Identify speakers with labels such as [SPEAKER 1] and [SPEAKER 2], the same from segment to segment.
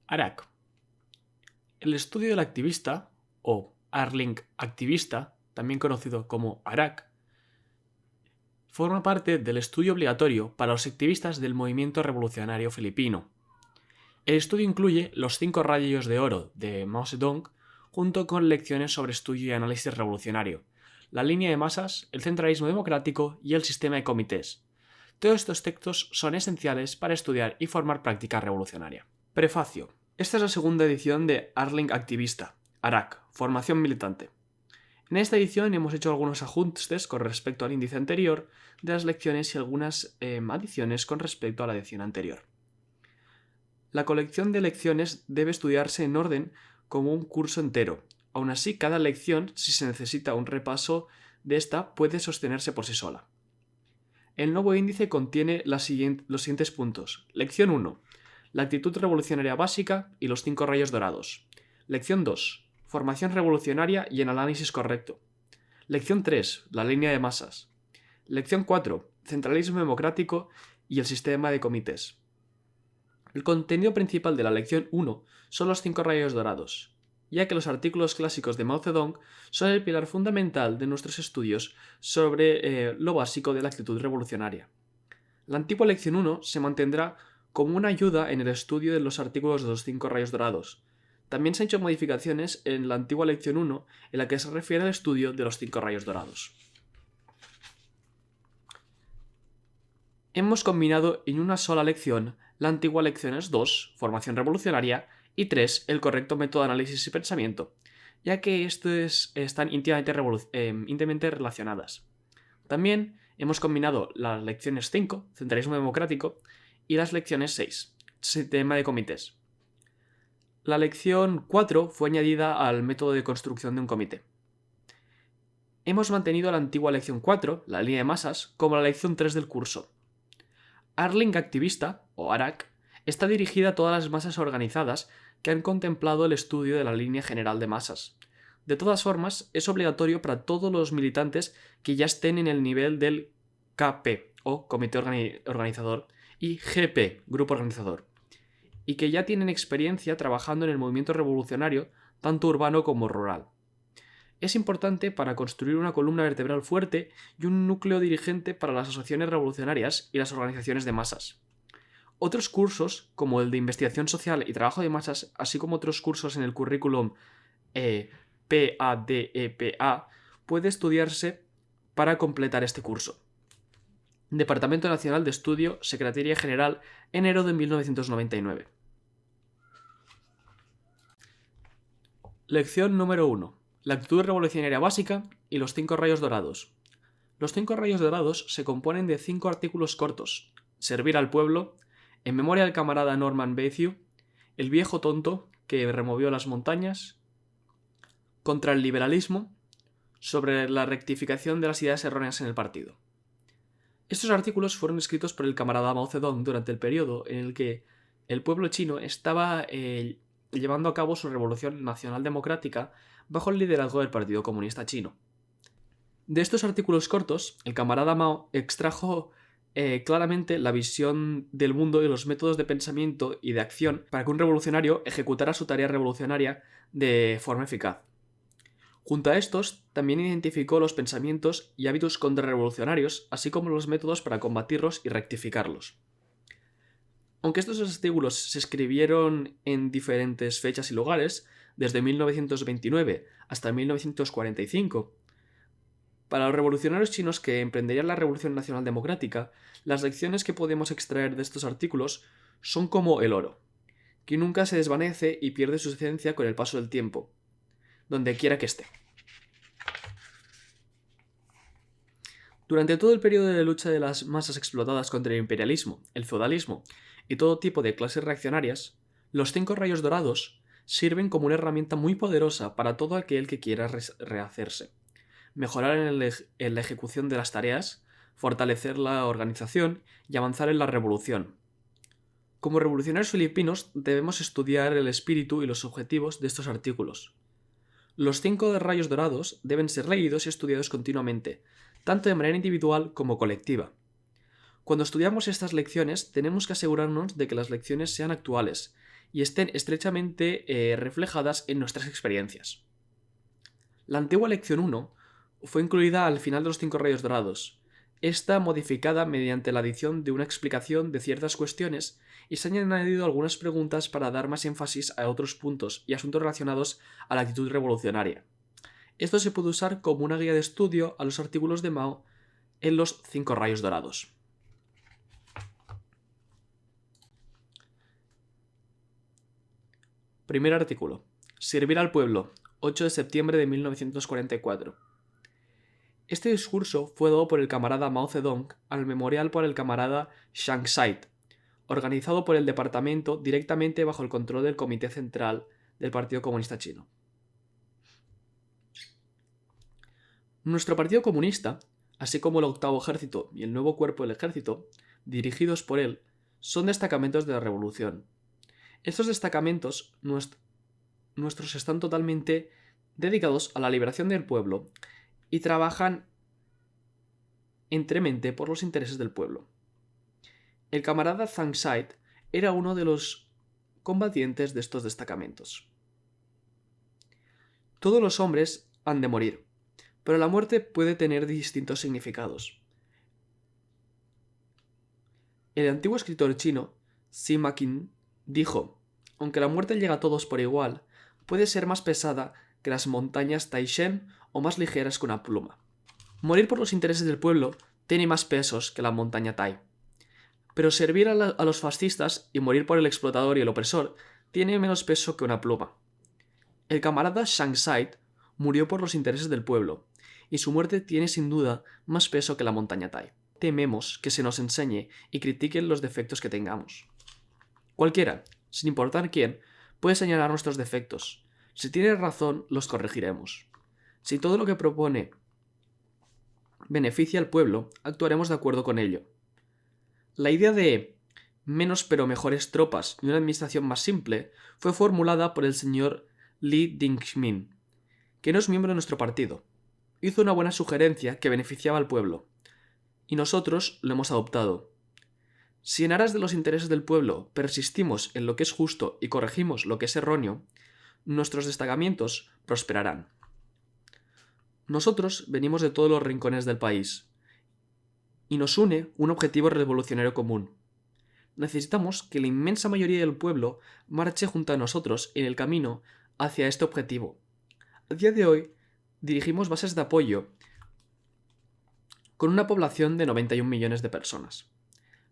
[SPEAKER 1] ARAC. El estudio del activista, o Arling activista, también conocido como ARAC, forma parte del estudio obligatorio para los activistas del movimiento revolucionario filipino. El estudio incluye los 5 rayos de oro de Mao Zedong, junto con lecciones sobre estudio y análisis revolucionario, la línea de masas, el centralismo democrático y el sistema de comités. Todos estos textos son esenciales para estudiar y formar práctica revolucionaria. Prefacio. Esta es la segunda edición de Arling Activista, ARAC, Formación Militante. En esta edición hemos hecho algunos ajustes con respecto al índice anterior de las lecciones y algunas adiciones con respecto a la edición anterior. La colección de lecciones debe estudiarse en orden como un curso entero. Aún así, cada lección, si se necesita un repaso de esta, puede sostenerse por sí sola. El nuevo índice contiene los siguientes puntos. Lección 1. La actitud revolucionaria básica y los 5 rayos dorados. Lección 2. Formación revolucionaria y el análisis correcto. Lección 3. La línea de masas. Lección 4. Centralismo democrático y el sistema de comités. El contenido principal de la lección 1 son los 5 rayos dorados, ya que los artículos clásicos de Mao Zedong son el pilar fundamental de nuestros estudios sobre lo básico de la actitud revolucionaria. La antigua lección 1 se mantendrá como una ayuda en el estudio de los artículos de los 5 rayos dorados. También se han hecho modificaciones en la antigua lección 1 en la que se refiere al estudio de los 5 rayos dorados. Hemos combinado en una sola lección la antigua lecciones 2, Formación Revolucionaria, y 3, El correcto método de análisis y pensamiento, ya que estos están íntimamente relacionadas. También hemos combinado las lecciones 5, Centralismo Democrático, y las lecciones 6, Sistema de comités. La lección 4 fue añadida al método de construcción de un comité. Hemos mantenido la antigua lección 4, la línea de masas, como la lección 3 del curso. Arling Activista, o ARAC, está dirigida a todas las masas organizadas que han contemplado el estudio de la línea general de masas. De todas formas, es obligatorio para todos los militantes que ya estén en el nivel del KP, o Comité Organizador, y GP, Grupo Organizador, y que ya tienen experiencia trabajando en el movimiento revolucionario, tanto urbano como rural. Es importante para construir una columna vertebral fuerte y un núcleo dirigente para las asociaciones revolucionarias y las organizaciones de masas. Otros cursos, como el de investigación social y trabajo de masas, así como otros cursos en el currículum PADEPA, puede estudiarse para completar este curso. Departamento Nacional de Estudio, Secretaría General, enero de 1999. Lección número 1. La actitud revolucionaria básica y los 5 rayos dorados. Los 5 rayos dorados se componen de 5 artículos cortos: Servir al pueblo, En memoria del camarada Norman Bethune, El viejo tonto que removió las montañas, Contra el liberalismo, sobre la rectificación de las ideas erróneas en el partido. Estos artículos fueron escritos por el camarada Mao Zedong durante el periodo en el que el pueblo chino estaba llevando a cabo su revolución nacional democrática bajo el liderazgo del Partido Comunista Chino. De estos artículos cortos, el camarada Mao extrajo claramente la visión del mundo y los métodos de pensamiento y de acción para que un revolucionario ejecutara su tarea revolucionaria de forma eficaz. Junto a estos, también identificó los pensamientos y hábitos contrarrevolucionarios, así como los métodos para combatirlos y rectificarlos. Aunque estos artículos se escribieron en diferentes fechas y lugares, desde 1929 hasta 1945, para los revolucionarios chinos que emprenderían la Revolución Nacional Democrática, las lecciones que podemos extraer de estos artículos son como el oro, que nunca se desvanece y pierde su esencia con el paso del tiempo, donde quiera que esté. Durante todo el periodo de lucha de las masas explotadas contra el imperialismo, el feudalismo y todo tipo de clases reaccionarias, los 5 rayos dorados sirven como una herramienta muy poderosa para todo aquel que quiera rehacerse, mejorar en la ejecución de las tareas, fortalecer la organización y avanzar en la revolución. Como revolucionarios filipinos debemos estudiar el espíritu y los objetivos de estos artículos. Los 5 rayos dorados deben ser leídos y estudiados continuamente, tanto de manera individual como colectiva. Cuando estudiamos estas lecciones tenemos que asegurarnos de que las lecciones sean actuales y estén estrechamente reflejadas en nuestras experiencias. La antigua lección 1 fue incluida al final de los 5 rayos dorados. Esta modificada mediante la adición de una explicación de ciertas cuestiones y se han añadido algunas preguntas para dar más énfasis a otros puntos y asuntos relacionados a la actitud revolucionaria. Esto se puede usar como una guía de estudio a los artículos de Mao en los 5 rayos dorados. Primer artículo. Servir al pueblo, 8 de septiembre de 1944. Este discurso fue dado por el camarada Mao Zedong al memorial por el camarada Chiang Kai-shek, organizado por el departamento directamente bajo el control del Comité Central del Partido Comunista Chino. Nuestro Partido Comunista, así como el Octavo Ejército y el Nuevo Cuerpo del Ejército, dirigidos por él, son destacamentos de la Revolución. Estos destacamentos nuestros están totalmente dedicados a la liberación del pueblo y trabajan entremente por los intereses del pueblo. El camarada Chiang Kai-shek era uno de los combatientes de estos destacamentos. Todos los hombres han de morir, pero la muerte puede tener distintos significados. El antiguo escritor chino Sima Qin dijo: aunque la muerte llega a todos por igual, puede ser más pesada que las montañas Taishan o más ligeras que una pluma. Morir por los intereses del pueblo tiene más pesos que la montaña Tai. Pero servir a los fascistas y morir por el explotador y el opresor tiene menos peso que una pluma. El camarada Chiang Kai-shek murió por los intereses del pueblo, y su muerte tiene sin duda más peso que la montaña Tai. Tememos que se nos enseñe y critiquen los defectos que tengamos. Cualquiera, sin importar quién, puede señalar nuestros defectos. Si tiene razón, los corregiremos. Si todo lo que propone beneficia al pueblo, actuaremos de acuerdo con ello. La idea de menos pero mejores tropas y una administración más simple fue formulada por el señor Li Dingmin, que no es miembro de nuestro partido. Hizo una buena sugerencia que beneficiaba al pueblo, y nosotros lo hemos adoptado. Si en aras de los intereses del pueblo persistimos en lo que es justo y corregimos lo que es erróneo, nuestros destacamentos prosperarán. Nosotros venimos de todos los rincones del país, y nos une un objetivo revolucionario común. Necesitamos que la inmensa mayoría del pueblo marche junto a nosotros en el camino hacia este objetivo. A día de hoy, dirigimos bases de apoyo con una población de 91 millones de personas.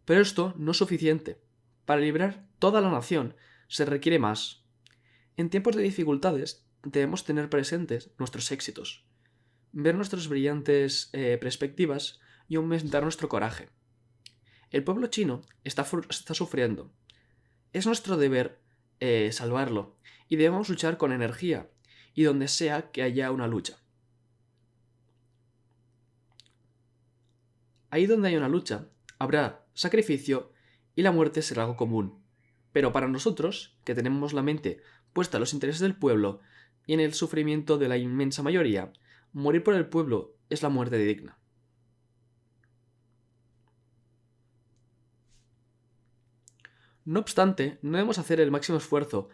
[SPEAKER 1] Pero esto no es suficiente. Para librar toda la nación se requiere más. En tiempos de dificultades debemos tener presentes nuestros éxitos, ver nuestras brillantes perspectivas y aumentar nuestro coraje. El pueblo chino está sufriendo. Es nuestro deber salvarlo y debemos luchar con energía y donde sea que haya una lucha. Ahí donde hay una lucha, habrá sacrificio y la muerte será algo común. Pero para nosotros, que tenemos la mente puesta en los intereses del pueblo y en el sufrimiento de la inmensa mayoría, morir por el pueblo es la muerte digna. No obstante, debemos hacer el máximo esfuerzo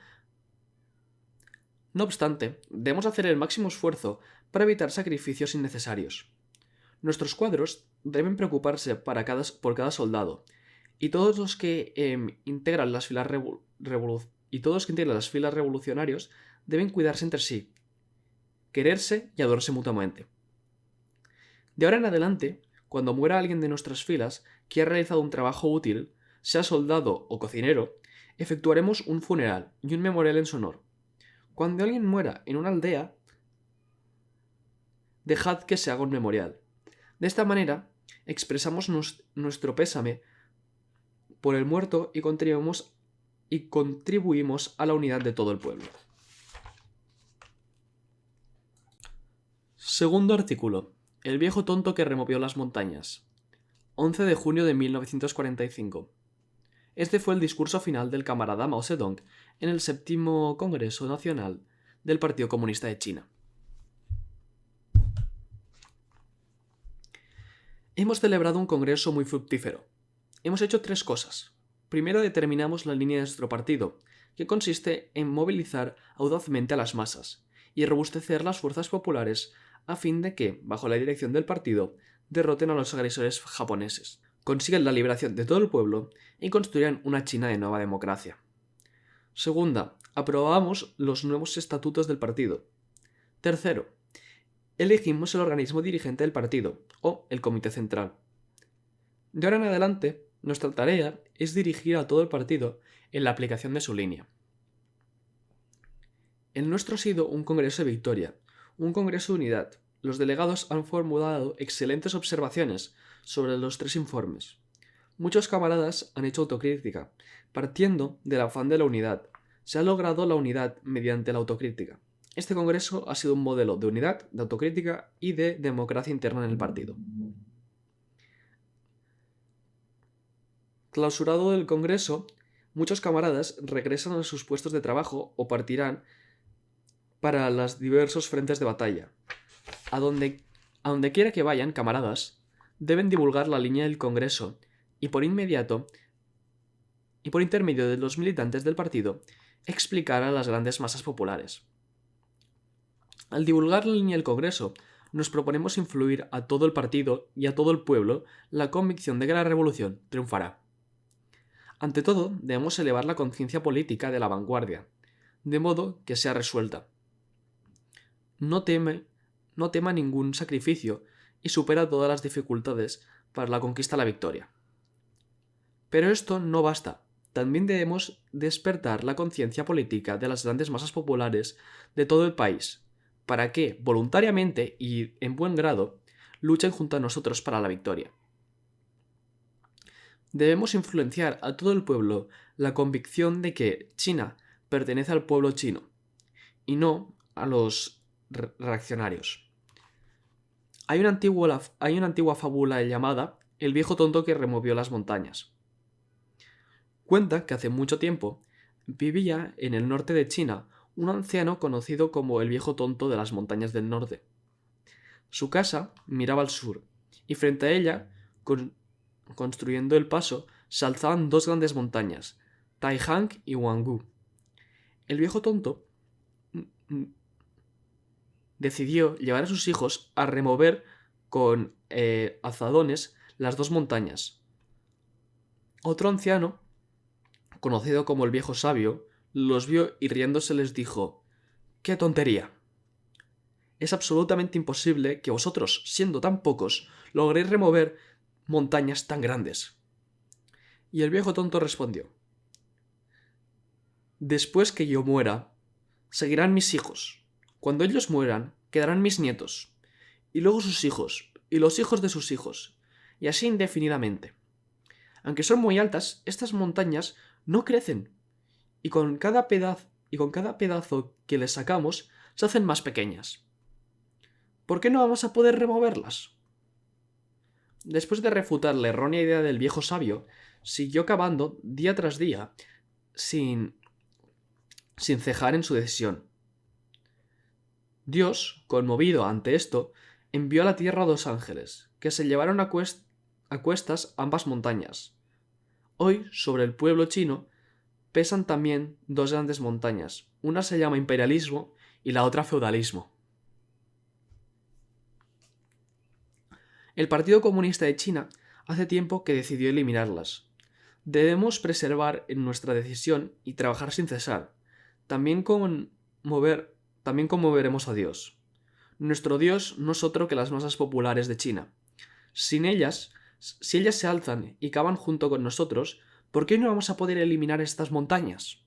[SPEAKER 1] para evitar sacrificios innecesarios. Nuestros cuadros deben preocuparse por cada soldado, y todos los que integran las filas revolucionarios deben cuidarse entre sí, quererse y adorarse mutuamente. De ahora en adelante, cuando muera alguien de nuestras filas que ha realizado un trabajo útil, sea soldado o cocinero, efectuaremos un funeral y un memorial en su honor. Cuando alguien muera en una aldea, dejad que se haga un memorial. De esta manera, expresamos nuestro pésame por el muerto y contribuimos a la unidad de todo el pueblo. Segundo artículo. El viejo tonto que removió las montañas. 11 de junio de 1945. Este fue el discurso final del camarada Mao Zedong en el 7º Congreso Nacional del Partido Comunista de China. Hemos celebrado un congreso muy fructífero. Hemos hecho 3 cosas. Primero determinamos la línea de nuestro partido, que consiste en movilizar audazmente a las masas y robustecer las fuerzas populares a fin de que, bajo la dirección del partido, derroten a los agresores japoneses, consigan la liberación de todo el pueblo y construyan una China de nueva democracia. Segunda, aprobamos los nuevos estatutos del partido. Tercero, elegimos el organismo dirigente del partido, o el comité central. De ahora en adelante, nuestra tarea es dirigir a todo el partido en la aplicación de su línea. El nuestro ha sido un congreso de victoria, un congreso de unidad. Los delegados han formulado excelentes observaciones sobre los 3 informes. Muchos camaradas han hecho autocrítica, partiendo del afán de la unidad. Se ha logrado la unidad mediante la autocrítica. Este congreso ha sido un modelo de unidad, de autocrítica y de democracia interna en el partido. Clausurado el congreso, muchos camaradas regresan a sus puestos de trabajo o partirán para los diversos frentes de batalla. A donde quiera que vayan, camaradas, deben divulgar la línea del congreso y por intermedio de los militantes del partido, explicar a las grandes masas populares. Al divulgar la línea del congreso, nos proponemos influir a todo el partido y a todo el pueblo la convicción de que la revolución triunfará. Ante todo, debemos elevar la conciencia política de la vanguardia, de modo que sea resuelta. No tema ningún sacrificio y supera todas las dificultades para la conquista de la victoria. Pero esto no basta. También debemos despertar la conciencia política de las grandes masas populares de todo el país, para que, voluntariamente y en buen grado, luchen junto a nosotros para la victoria. Debemos influenciar a todo el pueblo la convicción de que China pertenece al pueblo chino, y no a los reaccionarios. Hay una antigua fábula llamada El viejo tonto que removió las montañas. Cuenta que hace mucho tiempo vivía en el norte de China un anciano conocido como el viejo tonto de las montañas del norte. Su casa miraba al sur, y frente a ella, construyendo el paso, se alzaban 2 grandes montañas, Taihang y Huanggu. El viejo tonto decidió llevar a sus hijos a remover con azadones las 2 montañas. Otro anciano, conocido como el viejo sabio, los vio y riéndose les dijo: ¡qué tontería! Es absolutamente imposible que vosotros, siendo tan pocos, logréis remover montañas tan grandes. Y el viejo tonto respondió: después que yo muera, seguirán mis hijos. Cuando ellos mueran, quedarán mis nietos, y luego sus hijos, y los hijos de sus hijos, y así indefinidamente. Aunque son muy altas, estas montañas no crecen, y con cada pedazo que les sacamos, se hacen más pequeñas. ¿Por qué no vamos a poder removerlas? Después de refutar la errónea idea del viejo sabio, siguió cavando día tras día, sin cejar en su decisión. Dios, conmovido ante esto, envió a la tierra 2 ángeles, que se llevaron a cuestas ambas montañas. Hoy, sobre el pueblo chino, pesan también 2 grandes montañas. Una se llama imperialismo y la otra feudalismo. El Partido Comunista de China hace tiempo que decidió eliminarlas. Debemos preservar en nuestra decisión y trabajar sin cesar. También conmoveremos a Dios. Nuestro Dios no es otro que las masas populares de China. Si ellas se alzan y cavan junto con nosotros, ¿por qué no vamos a poder eliminar estas montañas?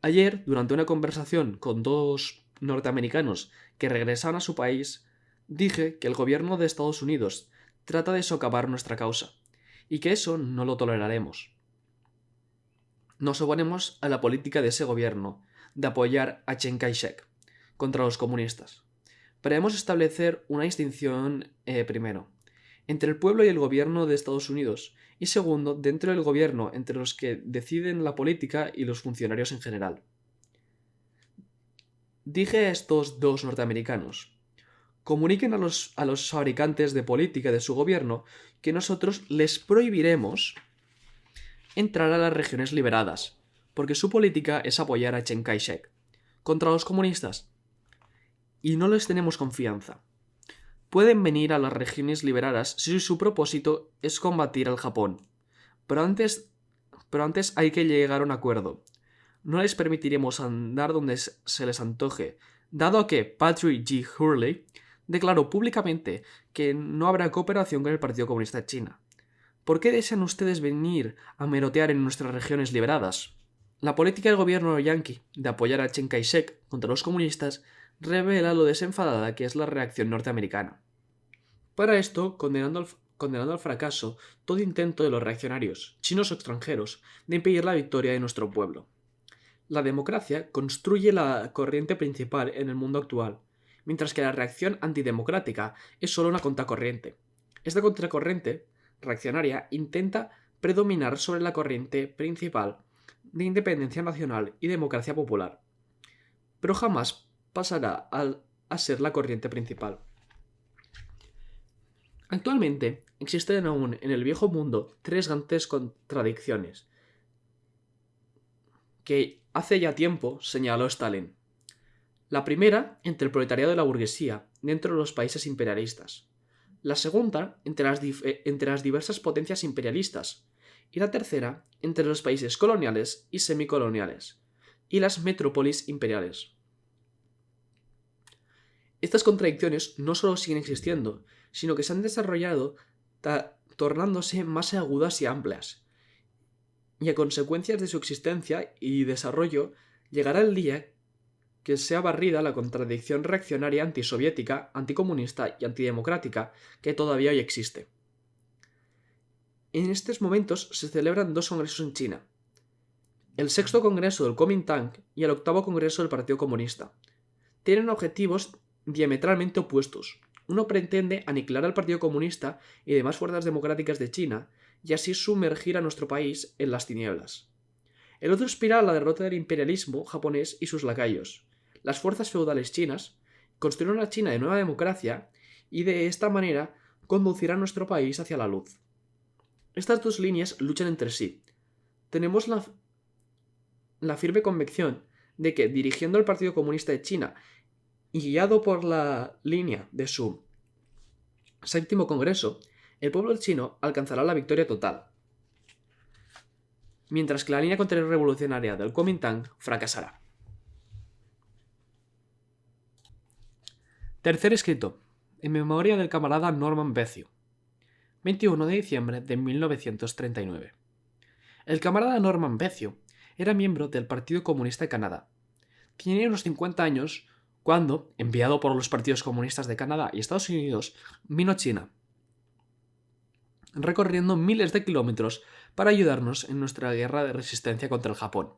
[SPEAKER 1] Ayer, durante una conversación con 2 norteamericanos que regresaban a su país, dije que el gobierno de Estados Unidos trata de socavar nuestra causa, y que eso no lo toleraremos. Nos oponemos a la política de ese gobierno de apoyar a Chiang Kai-shek contra los comunistas. Pero debemos establecer una distinción, primero, entre el pueblo y el gobierno de Estados Unidos, y segundo, dentro del gobierno, entre los que deciden la política y los funcionarios en general. Dije a estos 2 norteamericanos: comuniquen a los fabricantes de política de su gobierno que nosotros les prohibiremos entrar a las regiones liberadas, porque su política es apoyar a Chiang Kai-shek contra los comunistas. Y no les tenemos confianza. Pueden venir a las regiones liberadas si su propósito es combatir al Japón. Pero antes hay que llegar a un acuerdo. No les permitiremos andar donde se les antoje, dado que Patrick G. Hurley declaró públicamente que no habrá cooperación con el Partido Comunista de China. ¿Por qué desean ustedes venir a merodear en nuestras regiones liberadas? La política del gobierno yanqui de apoyar a Chiang Kai-shek contra los comunistas revela lo desenfadada que es la reacción norteamericana. Para esto, condenando al fracaso todo intento de los reaccionarios, chinos o extranjeros, de impedir la victoria de nuestro pueblo. La democracia construye la corriente principal en el mundo actual, mientras que la reacción antidemocrática es solo una contracorriente. Esta contracorriente reaccionaria intenta predominar sobre la corriente principal de independencia nacional y democracia popular, pero jamás pasará a ser la corriente principal. Actualmente existen aún en el viejo mundo tres grandes contradicciones que hace ya tiempo señaló Stalin. La primera, entre el proletariado y la burguesía, dentro de los países imperialistas. La segunda, entre las diversas potencias imperialistas. Y la tercera, entre los países coloniales y semicoloniales. Y las metrópolis imperiales. Estas contradicciones no solo siguen existiendo, sino que se han desarrollado tornándose más agudas y amplias. Y a consecuencias de su existencia y desarrollo, llegará el día que sea barrida la contradicción reaccionaria antisoviética, anticomunista y antidemocrática que todavía hoy existe. En estos momentos se celebran dos congresos en China. El sexto congreso del Kuomintang y el octavo congreso del Partido Comunista. Tienen objetivos diametralmente opuestos. Uno pretende aniquilar al Partido Comunista y demás fuerzas democráticas de China y así sumergir a nuestro país en las tinieblas. El otro aspira a la derrota del imperialismo japonés y sus lacayos. Las fuerzas feudales chinas construirán una China de nueva democracia y de esta manera conducirán nuestro país hacia la luz. Estas dos líneas luchan entre sí. Tenemos la firme convicción de que, dirigiendo al Partido Comunista de China y guiado por la línea de su séptimo congreso, el pueblo chino alcanzará la victoria total, mientras que la línea contrarrevolucionaria del Kuomintang fracasará. Tercer escrito, en memoria del camarada Norman Bethune, 21 de diciembre de 1939. El camarada Norman Bethune era miembro del Partido Comunista de Canadá. Tenía unos 50 años cuando, enviado por los partidos comunistas de Canadá y Estados Unidos, vino a China, recorriendo miles de kilómetros para ayudarnos en nuestra guerra de resistencia contra el Japón.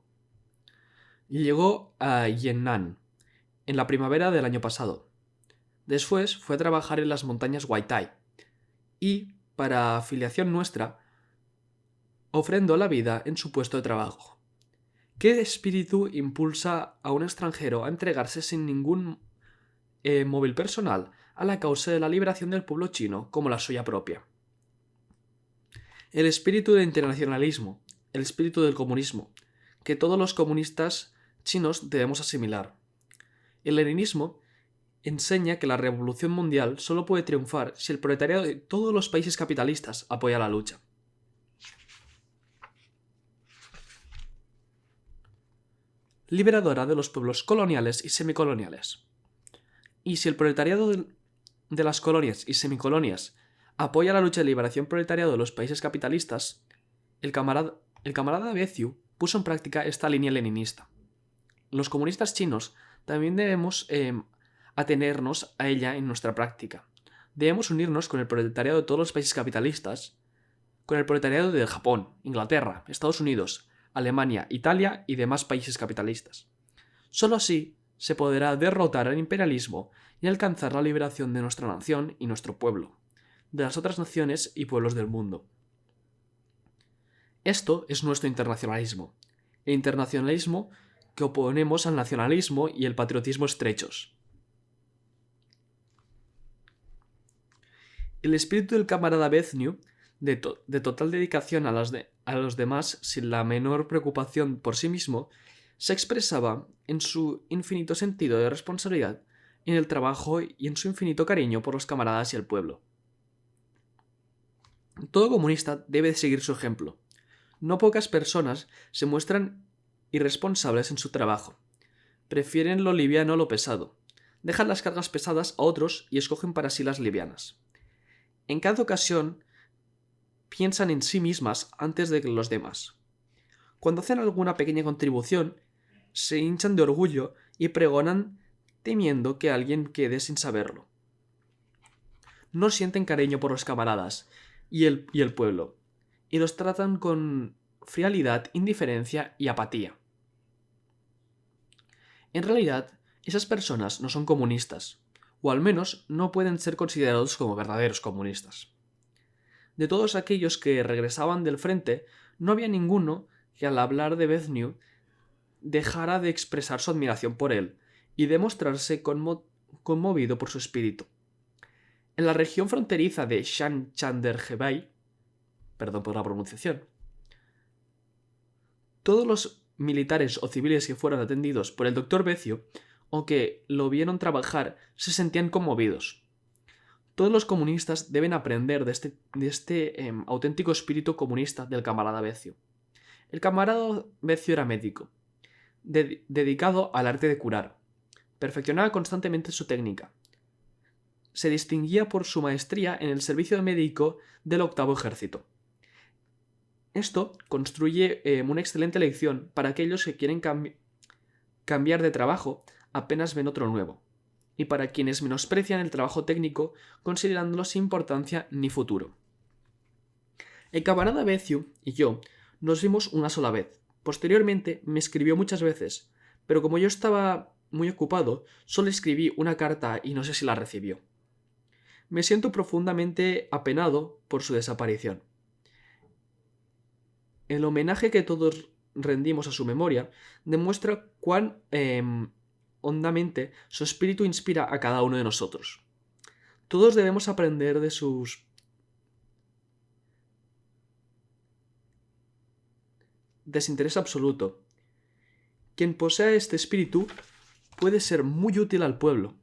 [SPEAKER 1] Llegó a Yan'an en la primavera del año pasado. Después fue a trabajar en las montañas Waitai y, para afiliación nuestra, ofrendó la vida en su puesto de trabajo. ¿Qué espíritu impulsa a un extranjero a entregarse sin ningún móvil personal a la causa de la liberación del pueblo chino como la suya propia? El espíritu del internacionalismo, el espíritu del comunismo, que todos los comunistas chinos debemos asimilar. El leninismo enseña que la revolución mundial solo puede triunfar si el proletariado de todos los países capitalistas apoya la lucha. Liberadora de los pueblos coloniales y semicoloniales. Y si el proletariado de las colonias y semicolonias apoya la lucha de liberación proletariado de los países capitalistas, el camarada Bethune puso en práctica esta línea leninista. Los comunistas chinos también debemos atenernos a ella en nuestra práctica. Debemos unirnos con el proletariado de todos los países capitalistas, con el proletariado de Japón, Inglaterra, Estados Unidos, Alemania, Italia y demás países capitalistas. Solo así se podrá derrotar al imperialismo y alcanzar la liberación de nuestra nación y nuestro pueblo, de las otras naciones y pueblos del mundo. Esto es nuestro internacionalismo, el internacionalismo que oponemos al nacionalismo y el patriotismo estrechos. El espíritu del camarada Bethune, de total dedicación a a los demás sin la menor preocupación por sí mismo, se expresaba en su infinito sentido de responsabilidad en el trabajo y en su infinito cariño por los camaradas y el pueblo. Todo comunista debe seguir su ejemplo. No pocas personas se muestran irresponsables en su trabajo. Prefieren lo liviano a lo pesado. Dejan las cargas pesadas a otros y escogen para sí las livianas. En cada ocasión, piensan en sí mismas antes de los demás. Cuando hacen alguna pequeña contribución, se hinchan de orgullo y pregonan temiendo que alguien quede sin saberlo. No sienten cariño por los camaradas y el pueblo, y los tratan con frialdad, indiferencia y apatía. En realidad, esas personas no son comunistas, o al menos no pueden ser considerados como verdaderos comunistas. De todos aquellos que regresaban del frente, no había ninguno que al hablar de Beznew dejara de expresar su admiración por él y de mostrarse conmovido por su espíritu. En la región fronteriza de Shan-Chandergebei, perdón por la pronunciación, todos los militares o civiles que fueron atendidos por el doctor Bezio, o que lo vieron trabajar, se sentían conmovidos. Todos los comunistas deben aprender de este auténtico espíritu comunista del camarada Bezio. El camarada Bezio era médico, dedicado al arte de curar. Perfeccionaba constantemente su técnica. Se distinguía por su maestría en el servicio médico del octavo ejército. Esto construye una excelente lección para aquellos que quieren cambiar de trabajo apenas ven otro nuevo, y para quienes menosprecian el trabajo técnico considerándolo sin importancia ni futuro. El camarada Bezio y yo nos vimos una sola vez. Posteriormente me escribió muchas veces, pero como yo estaba muy ocupado, solo escribí una carta y no sé si la recibió. Me siento profundamente apenado por su desaparición. El homenaje que todos rendimos a su memoria demuestra cuán hondamente su espíritu inspira a cada uno de nosotros. Todos debemos aprender de sus desinterés absoluto. Quien posea este espíritu puede ser muy útil al pueblo.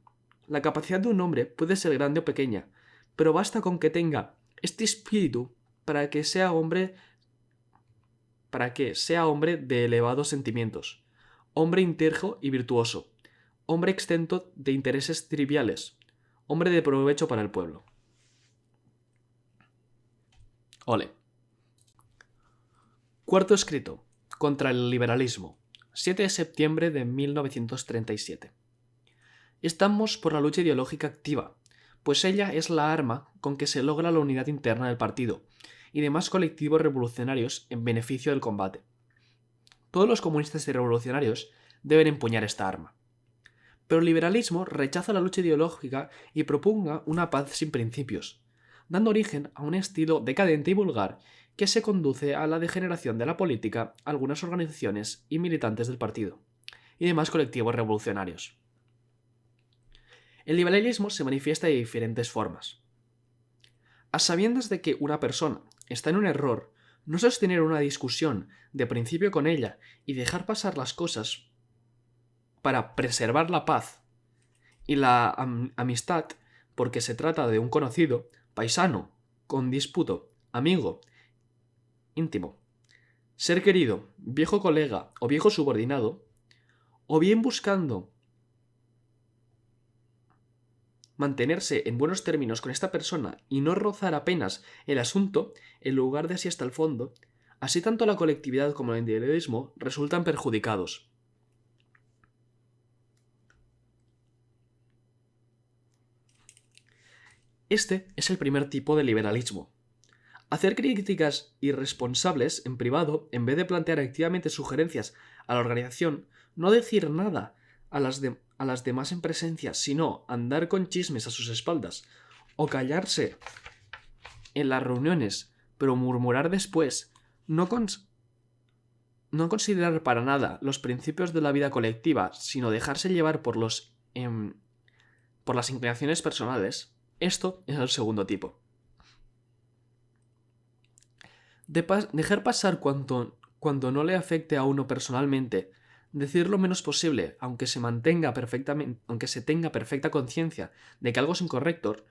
[SPEAKER 1] La capacidad de un hombre puede ser grande o pequeña, pero basta con que tenga este espíritu para que sea hombre de elevados sentimientos, hombre íntegro y virtuoso, hombre exento de intereses triviales, hombre de provecho para el pueblo. Ole. Cuarto escrito. Contra el liberalismo. 7 de septiembre de 1937. Estamos por la lucha ideológica activa, pues ella es la arma con que se logra la unidad interna del partido y demás colectivos revolucionarios en beneficio del combate. Todos los comunistas y revolucionarios deben empuñar esta arma. Pero el liberalismo rechaza la lucha ideológica y propugna una paz sin principios, dando origen a un estilo decadente y vulgar que se conduce a la degeneración de la política, algunas organizaciones y militantes del partido, y demás colectivos revolucionarios. El liberalismo se manifiesta de diferentes formas. A sabiendas de que una persona está en un error, no sostener una discusión de principio con ella y dejar pasar las cosas para preservar la paz y la amistad porque se trata de un conocido, paisano, condisputo, amigo, íntimo, ser querido, viejo colega o viejo subordinado, o bien buscando mantenerse en buenos términos con esta persona y no rozar apenas el asunto, en lugar de así hasta el fondo, así tanto la colectividad como el individualismo resultan perjudicados. Este es el primer tipo de liberalismo. Hacer críticas irresponsables en privado, en vez de plantear activamente sugerencias a la organización, no decir nada a las demás en presencia, sino andar con chismes a sus espaldas, o callarse en las reuniones, pero murmurar después, no considerar para nada los principios de la vida colectiva, sino dejarse llevar por las inclinaciones personales, esto es el segundo tipo.
[SPEAKER 2] Dejar pasar cuando no le afecte a uno personalmente, decir lo menos posible, aunque se tenga perfecta conciencia de que algo es incorrecto,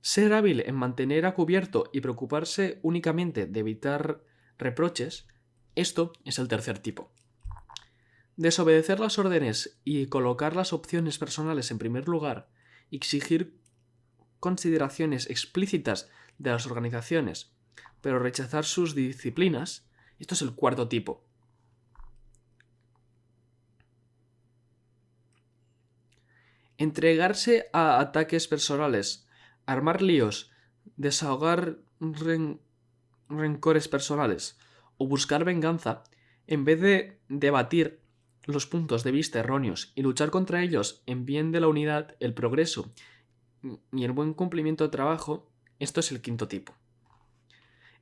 [SPEAKER 2] ser hábil en mantener a cubierto y preocuparse únicamente de evitar reproches, esto es el tercer tipo. Desobedecer las órdenes y colocar las opciones personales en primer lugar, exigir consideraciones explícitas de las organizaciones, pero rechazar sus disciplinas, esto es el cuarto tipo. Entregarse a ataques personales, armar líos, desahogar rencores personales o buscar venganza, en vez de debatir los puntos de vista erróneos y luchar contra ellos en bien de la unidad, el progreso y el buen cumplimiento de trabajo, esto es el quinto tipo.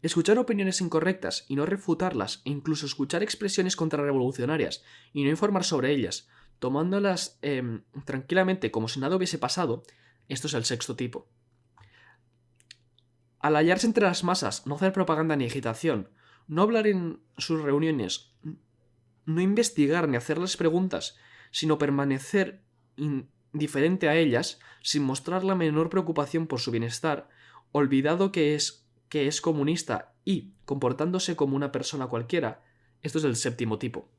[SPEAKER 2] Escuchar opiniones incorrectas y no refutarlas, e incluso escuchar expresiones contrarrevolucionarias y no informar sobre ellas, tomándolas tranquilamente como si nada hubiese pasado, esto es el sexto tipo. Al hallarse entre las masas, no hacer propaganda ni agitación, no hablar en sus reuniones, no investigar ni hacerles preguntas, sino permanecer indiferente a ellas, sin mostrar la menor preocupación por su bienestar, olvidado que es comunista y comportándose como una persona cualquiera, esto es el séptimo tipo.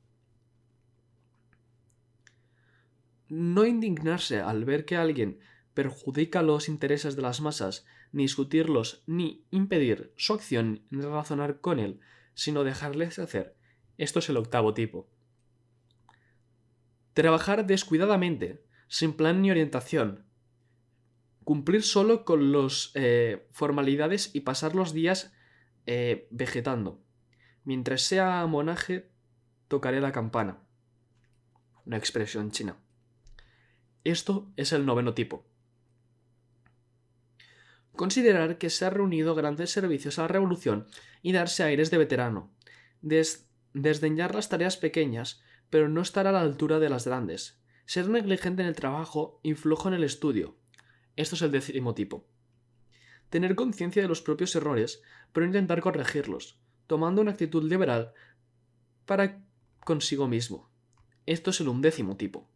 [SPEAKER 2] No indignarse al ver que alguien perjudica los intereses de las masas, ni discutirlos, ni impedir su acción, ni razonar con él, sino dejarles hacer. Esto es el octavo tipo. Trabajar descuidadamente, sin plan ni orientación. Cumplir solo con las formalidades y pasar los días vegetando. Mientras sea monaje, tocaré la campana. Una expresión china. Esto es el noveno tipo. Considerar que se ha reunido grandes servicios a la revolución y darse aires de veterano. Desdeñar las tareas pequeñas, pero no estar a la altura de las grandes. Ser negligente en el trabajo y flojo en el estudio. Esto es el décimo tipo. Tener conciencia de los propios errores, pero intentar corregirlos, tomando una actitud liberal para consigo mismo. Esto es el undécimo tipo.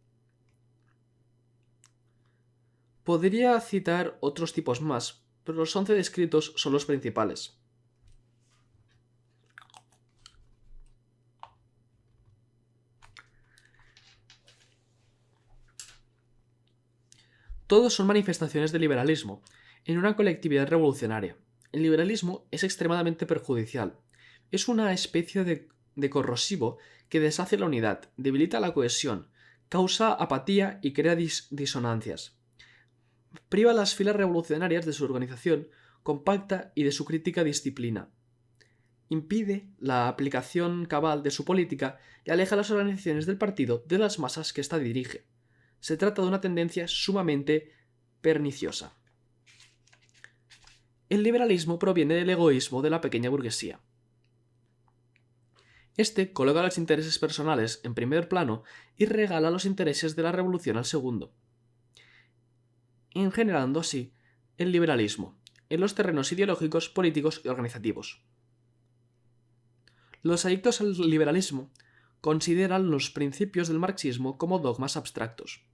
[SPEAKER 2] Podría citar otros tipos más, pero los 11 descritos son los principales. Todos son manifestaciones del liberalismo, en una colectividad revolucionaria. El liberalismo es extremadamente perjudicial. Es una especie de corrosivo que deshace la unidad, debilita la cohesión, causa apatía y crea disonancias. Priva a las filas revolucionarias de su organización compacta y de su crítica disciplina. Impide la aplicación cabal de su política y aleja a las organizaciones del partido de las masas que ésta dirige. Se trata de una tendencia sumamente perniciosa. El liberalismo proviene del egoísmo de la pequeña burguesía. Este coloca los intereses personales en primer plano y regala los intereses de la revolución al segundo, generando así el liberalismo en los terrenos ideológicos, políticos y organizativos. Los adictos al liberalismo consideran los principios del marxismo como dogmas abstractos.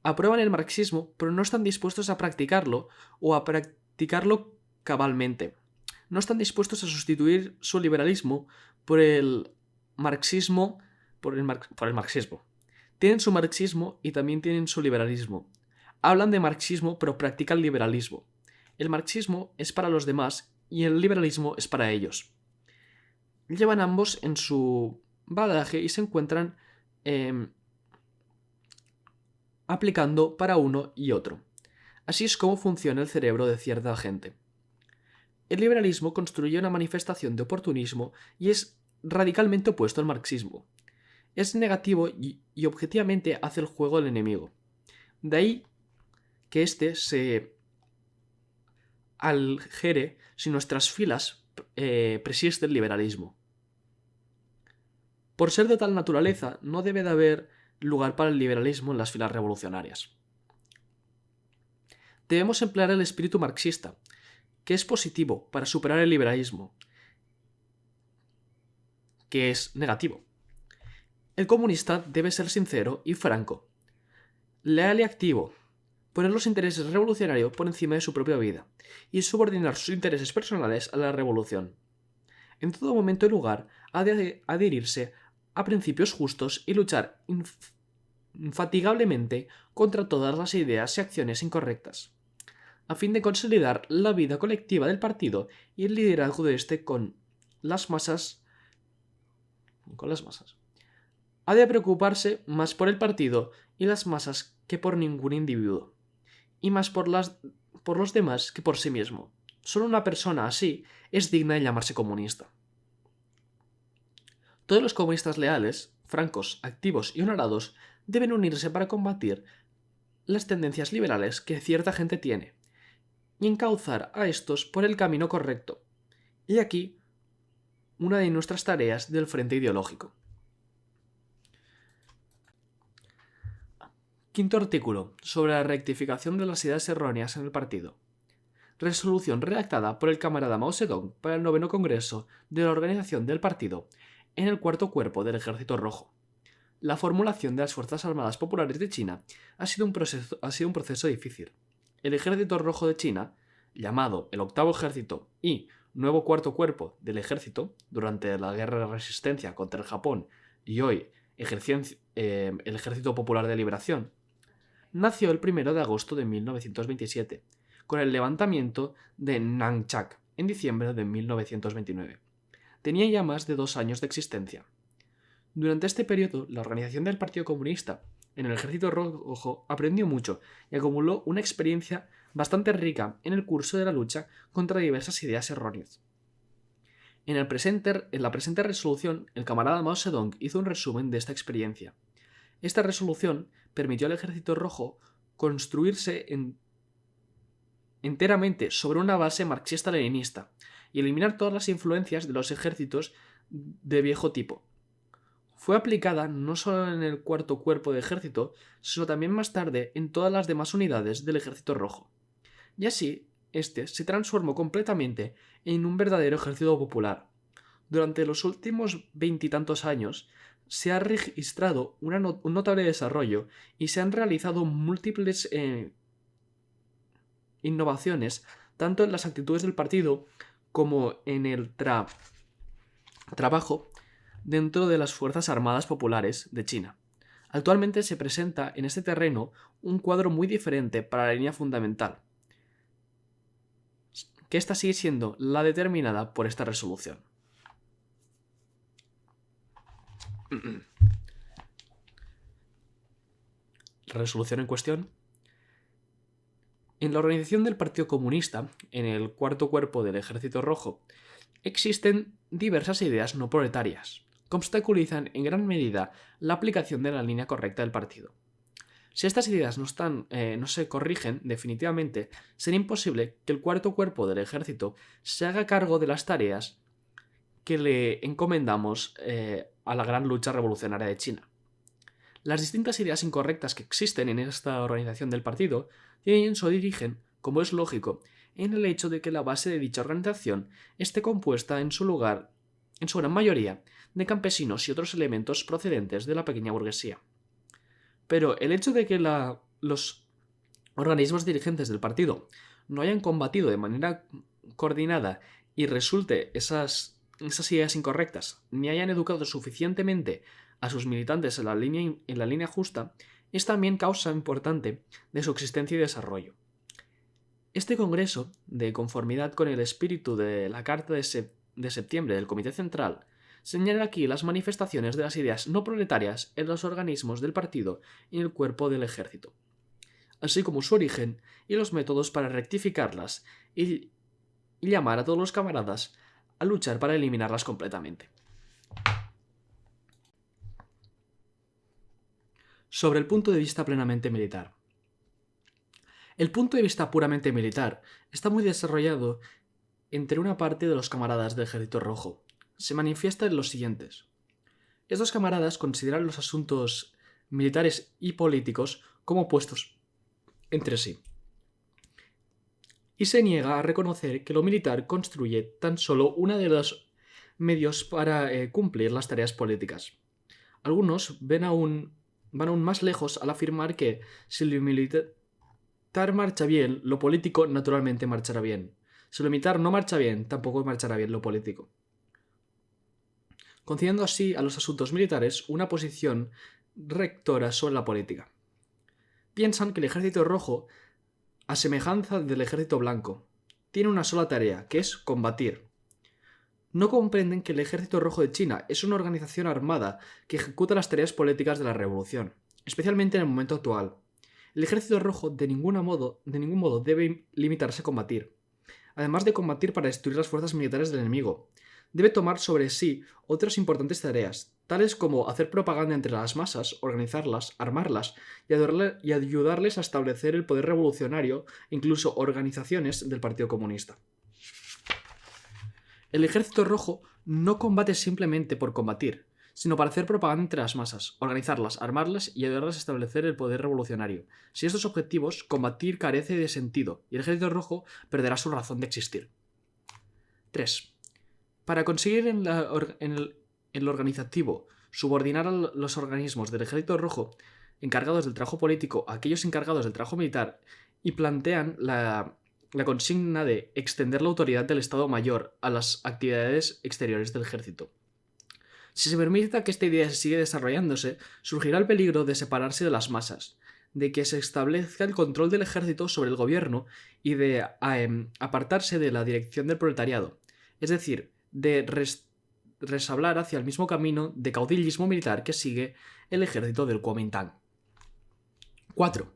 [SPEAKER 2] Aprueban el marxismo, pero no están dispuestos a practicarlo o a practicarlo cabalmente. No están dispuestos a sustituir su liberalismo por el marxismo. Por el marxismo. Tienen su marxismo y también tienen su liberalismo. Hablan de marxismo, pero practican liberalismo. El marxismo es para los demás y el liberalismo es para ellos. Llevan ambos en su bagaje y se encuentran aplicando para uno y otro. Así es como funciona el cerebro de cierta gente. El liberalismo construye una manifestación de oportunismo y es radicalmente opuesto al marxismo. Es negativo y objetivamente hace el juego del enemigo. De ahí que éste se aljere si nuestras filas persiste el liberalismo. Por ser de tal naturaleza, no debe de haber lugar para el liberalismo en las filas revolucionarias. Debemos emplear el espíritu marxista, que es positivo para superar el liberalismo, que es negativo. El comunista debe ser sincero y franco, leal y activo, poner los intereses revolucionarios por encima de su propia vida y subordinar sus intereses personales a la revolución. En todo momento y lugar ha de adherirse a principios justos y luchar infatigablemente contra todas las ideas y acciones incorrectas, a fin de consolidar la vida colectiva del partido y el liderazgo de este con las masas. Ha de preocuparse más por el partido y las masas que por ningún individuo, y más por los demás que por sí mismo. Solo una persona así es digna de llamarse comunista. Todos los comunistas leales, francos, activos y honrados deben unirse para combatir las tendencias liberales que cierta gente tiene y encauzar a estos por el camino correcto. Y aquí una de nuestras tareas del frente ideológico. Quinto artículo, sobre la rectificación de las ideas erróneas en el partido. Resolución redactada por el camarada Mao Zedong para el 9º Congreso de la Organización del Partido en el 4º Cuerpo del Ejército Rojo. La formulación de las Fuerzas Armadas Populares de China ha sido un proceso difícil. El Ejército Rojo de China, llamado el Octavo Ejército y Nuevo 4º Cuerpo del Ejército, durante la Guerra de Resistencia contra el Japón y hoy el Ejército Popular de Liberación, nació el 1 de agosto de 1927, con el levantamiento de Nangchak en diciembre de 1929. Tenía ya más de 2 años de existencia. Durante este periodo, la organización del Partido Comunista en el Ejército Rojo aprendió mucho y acumuló una experiencia bastante rica en el curso de la lucha contra diversas ideas erróneas. En la presente resolución, el camarada Mao Zedong hizo un resumen de esta experiencia. Esta resolución permitió al Ejército Rojo construirse enteramente sobre una base marxista-leninista y eliminar todas las influencias de los ejércitos de viejo tipo. Fue aplicada no solo en el 4º Cuerpo de Ejército, sino también más tarde en todas las demás unidades del Ejército Rojo. Y así, este se transformó completamente en un verdadero ejército popular. Durante los últimos 20 y tantos años, se ha registrado un notable desarrollo y se han realizado múltiples innovaciones, tanto en las actitudes del partido como en el trabajo dentro de las Fuerzas Armadas Populares de China. Actualmente se presenta en este terreno un cuadro muy diferente para la línea fundamental, que esta sigue siendo la determinada por esta resolución. La resolución en cuestión. En la organización del Partido Comunista, en el 4º Cuerpo del Ejército Rojo, existen diversas ideas no proletarias, que obstaculizan en gran medida la aplicación de la línea correcta del partido. Si estas ideas no se corrigen definitivamente, será imposible que el 4º Cuerpo del Ejército se haga cargo de las tareas que le encomendamos a la gran lucha revolucionaria de China. Las distintas ideas incorrectas que existen en esta organización del partido tienen su origen, como es lógico, en el hecho de que la base de dicha organización esté compuesta en su gran mayoría, de campesinos y otros elementos procedentes de la pequeña burguesía. Pero el hecho de que los organismos dirigentes del partido no hayan combatido de manera coordinada y resulte esas ideas incorrectas, ni hayan educado suficientemente a sus militantes en la línea justa, es también causa importante de su existencia y desarrollo. Este Congreso, de conformidad con el espíritu de la Carta de septiembre del Comité Central, señala aquí las manifestaciones de las ideas no proletarias en los organismos del partido y en el cuerpo del ejército, así como su origen y los métodos para rectificarlas y llamar a todos los camaradas a luchar para eliminarlas completamente. Sobre el punto de vista plenamente militar. El punto de vista puramente militar está muy desarrollado entre una parte de los camaradas del Ejército Rojo. Se manifiesta en los siguientes. Estos camaradas consideran los asuntos militares y políticos como opuestos entre sí. y se niega a reconocer que lo militar construye tan solo uno de los medios para cumplir las tareas políticas. Algunos van aún más lejos al afirmar que si lo militar marcha bien, lo político naturalmente marchará bien. Si lo militar no marcha bien, tampoco marchará bien lo político, concediendo así a los asuntos militares una posición rectora sobre la política. Piensan que el ejército rojo, a semejanza del ejército blanco, tiene una sola tarea, que es combatir. No comprenden que el ejército rojo de China es una organización armada que ejecuta las tareas políticas de la revolución, especialmente en el momento actual. El ejército rojo de ningún modo debe limitarse a combatir. Además de combatir para destruir las fuerzas militares del enemigo, debe tomar sobre sí otras importantes tareas, tales como hacer propaganda entre las masas, organizarlas, armarlas y ayudarles a establecer el poder revolucionario e incluso organizaciones del Partido Comunista. El ejército rojo no combate simplemente por combatir, sino para hacer propaganda entre las masas, organizarlas, armarlas y ayudarlas a establecer el poder revolucionario. Sin estos objetivos, combatir carece de sentido y el ejército rojo perderá su razón de existir. 3. Para conseguir en el organizativo subordinar a los organismos del ejército rojo encargados del trabajo político a aquellos encargados del trabajo militar y plantean la consigna de extender la autoridad del Estado Mayor a las actividades exteriores del ejército. Si se permite que esta idea siga desarrollándose, surgirá el peligro de separarse de las masas, de que se establezca el control del ejército sobre el gobierno y de apartarse de la dirección del proletariado, es decir, de resablar hacia el mismo camino de caudillismo militar que sigue el ejército del Kuomintang. 4.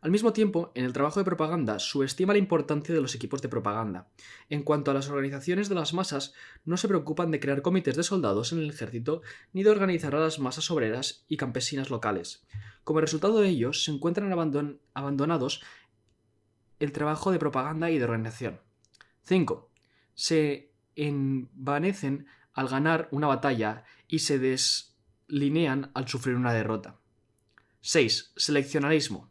[SPEAKER 2] Al mismo tiempo, en el trabajo de propaganda subestima la importancia de los equipos de propaganda. En cuanto a las organizaciones de las masas, no se preocupan de crear comités de soldados en el ejército ni de organizar a las masas obreras y campesinas locales. Como resultado de ello, se encuentran abandonados el trabajo de propaganda y de organización. 5. Se envanecen al ganar una batalla y se deslinean al sufrir una derrota. 6. Seleccionalismo.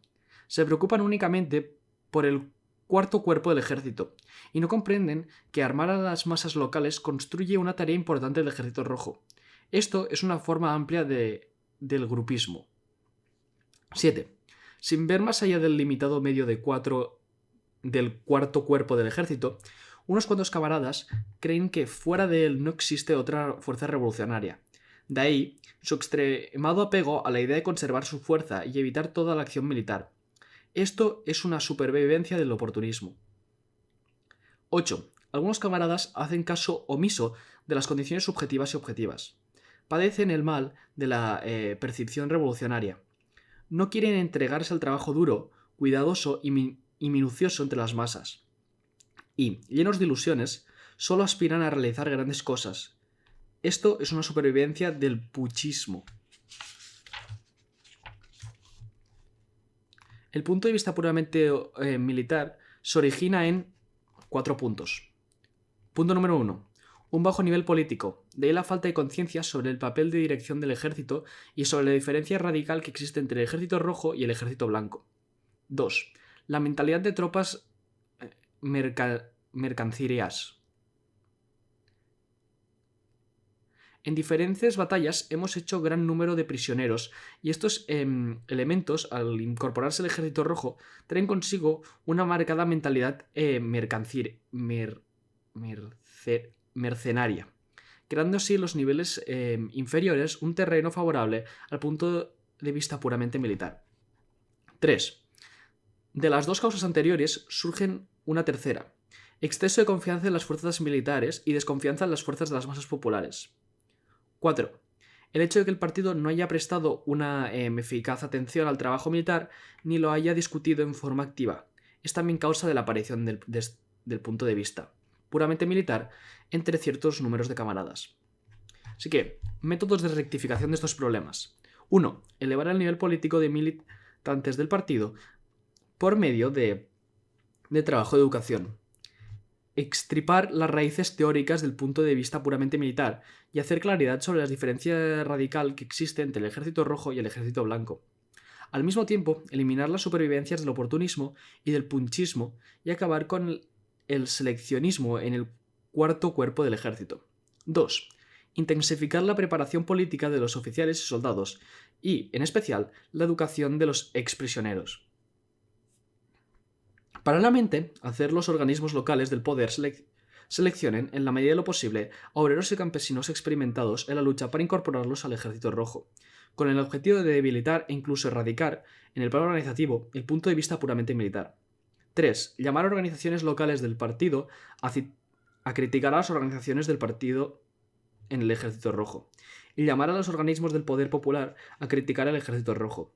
[SPEAKER 2] Se preocupan únicamente por el cuarto cuerpo del ejército y no comprenden que armar a las masas locales construye una tarea importante del ejército rojo. Esto es una forma amplia del grupismo. 7. Sin ver más allá del limitado medio del cuarto cuerpo del ejército, unos cuantos camaradas creen que fuera de él no existe otra fuerza revolucionaria. De ahí su extremado apego a la idea de conservar su fuerza y evitar toda la acción militar. Esto es una supervivencia del oportunismo. 8. Algunos camaradas hacen caso omiso de las condiciones subjetivas y objetivas. Padecen el mal de la percepción revolucionaria. No quieren entregarse al trabajo duro, cuidadoso y minucioso entre las masas. Y, llenos de ilusiones, solo aspiran a realizar grandes cosas. Esto es una supervivencia del puchismo. El punto de vista puramente militar se origina en 4 puntos. Punto número 1. Un bajo nivel político. De ahí la falta de conciencia sobre el papel de dirección del ejército y sobre la diferencia radical que existe entre el ejército rojo y el ejército blanco. 2. La mentalidad de tropas mercancías. En diferentes batallas hemos hecho gran número de prisioneros y estos elementos, al incorporarse al ejército rojo, traen consigo una marcada mentalidad mercenaria, creando así en los niveles inferiores un terreno favorable al punto de vista puramente militar. 3. De las dos causas anteriores surgen una tercera: exceso de confianza en las fuerzas militares y desconfianza en las fuerzas de las masas populares. 4. El hecho de que el partido no haya prestado una eficaz atención al trabajo militar ni lo haya discutido en forma activa es también causa de la aparición del punto de vista puramente militar entre ciertos números de camaradas. Así que, métodos de rectificación de estos problemas. 1. Elevar el nivel político de militantes del partido por medio de trabajo de educación. Extripar las raíces teóricas del punto de vista puramente militar y hacer claridad sobre la diferencia radical que existe entre el ejército rojo y el ejército blanco. Al mismo tiempo, eliminar las supervivencias del oportunismo y del punchismo y acabar con el seleccionismo en el cuarto cuerpo del ejército. 2. Intensificar la preparación política de los oficiales y soldados y, en especial, la educación de los exprisioneros. Paralelamente, hacer los organismos locales del poder seleccionen, en la medida de lo posible, a obreros y campesinos experimentados en la lucha para incorporarlos al Ejército Rojo, con el objetivo de debilitar e incluso erradicar, en el plano organizativo, el punto de vista puramente militar. 3. Llamar a organizaciones locales del partido a criticar a las organizaciones del partido en el Ejército Rojo, y llamar a los organismos del poder popular a criticar al Ejército Rojo,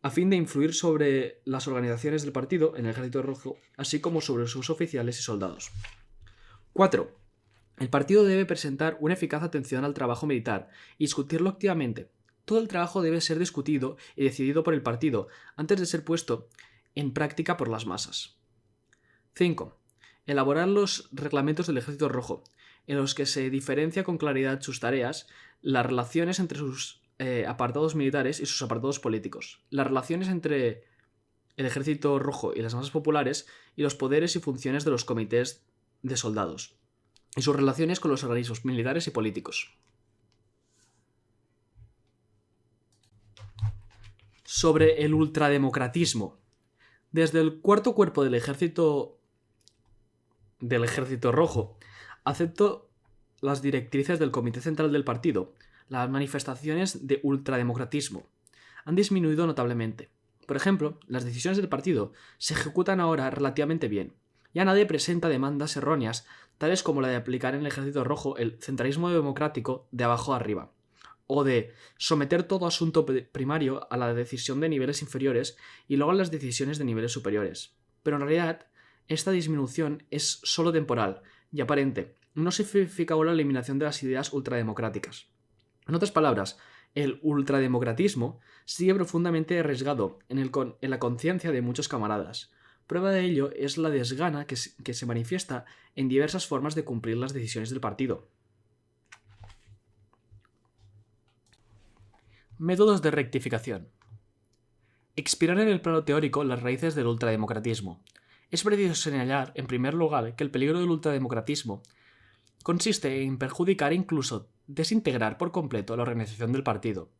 [SPEAKER 2] a fin de influir sobre las organizaciones del partido en el Ejército Rojo, así como sobre sus oficiales y soldados. 4. El partido debe presentar una eficaz atención al trabajo militar y discutirlo activamente. Todo el trabajo debe ser discutido y decidido por el partido antes de ser puesto en práctica por las masas. 5. Elaborar los reglamentos del Ejército Rojo, en los que se diferencia con claridad sus tareas, las relaciones entre sus apartados militares y sus apartados políticos, las relaciones entre el Ejército Rojo y las masas populares y los poderes y funciones de los comités de soldados, y sus relaciones con los organismos militares y políticos. Sobre el ultrademocratismo. Desde el cuarto cuerpo del Ejército Rojo, acepto las directrices del Comité Central del Partido. Las manifestaciones de ultrademocratismo han disminuido notablemente. Por ejemplo, las decisiones del partido se ejecutan ahora relativamente bien. Ya nadie presenta demandas erróneas, tales como la de aplicar en el Ejército Rojo el centralismo democrático de abajo a arriba, o de someter todo asunto primario a la decisión de niveles inferiores y luego a las decisiones de niveles superiores. Pero en realidad, esta disminución es solo temporal y aparente. No significa ahora la eliminación de las ideas ultrademocráticas. En otras palabras, el ultrademocratismo sigue profundamente arriesgado en la conciencia de muchos camaradas. Prueba de ello es la desgana que se manifiesta en diversas formas de cumplir las decisiones del partido. Métodos de rectificación. Expirar en el plano teórico las raíces del ultrademocratismo. Es preciso señalar, en primer lugar, que el peligro del ultrademocratismo consiste en perjudicar e incluso desintegrar por completo la organización del partido,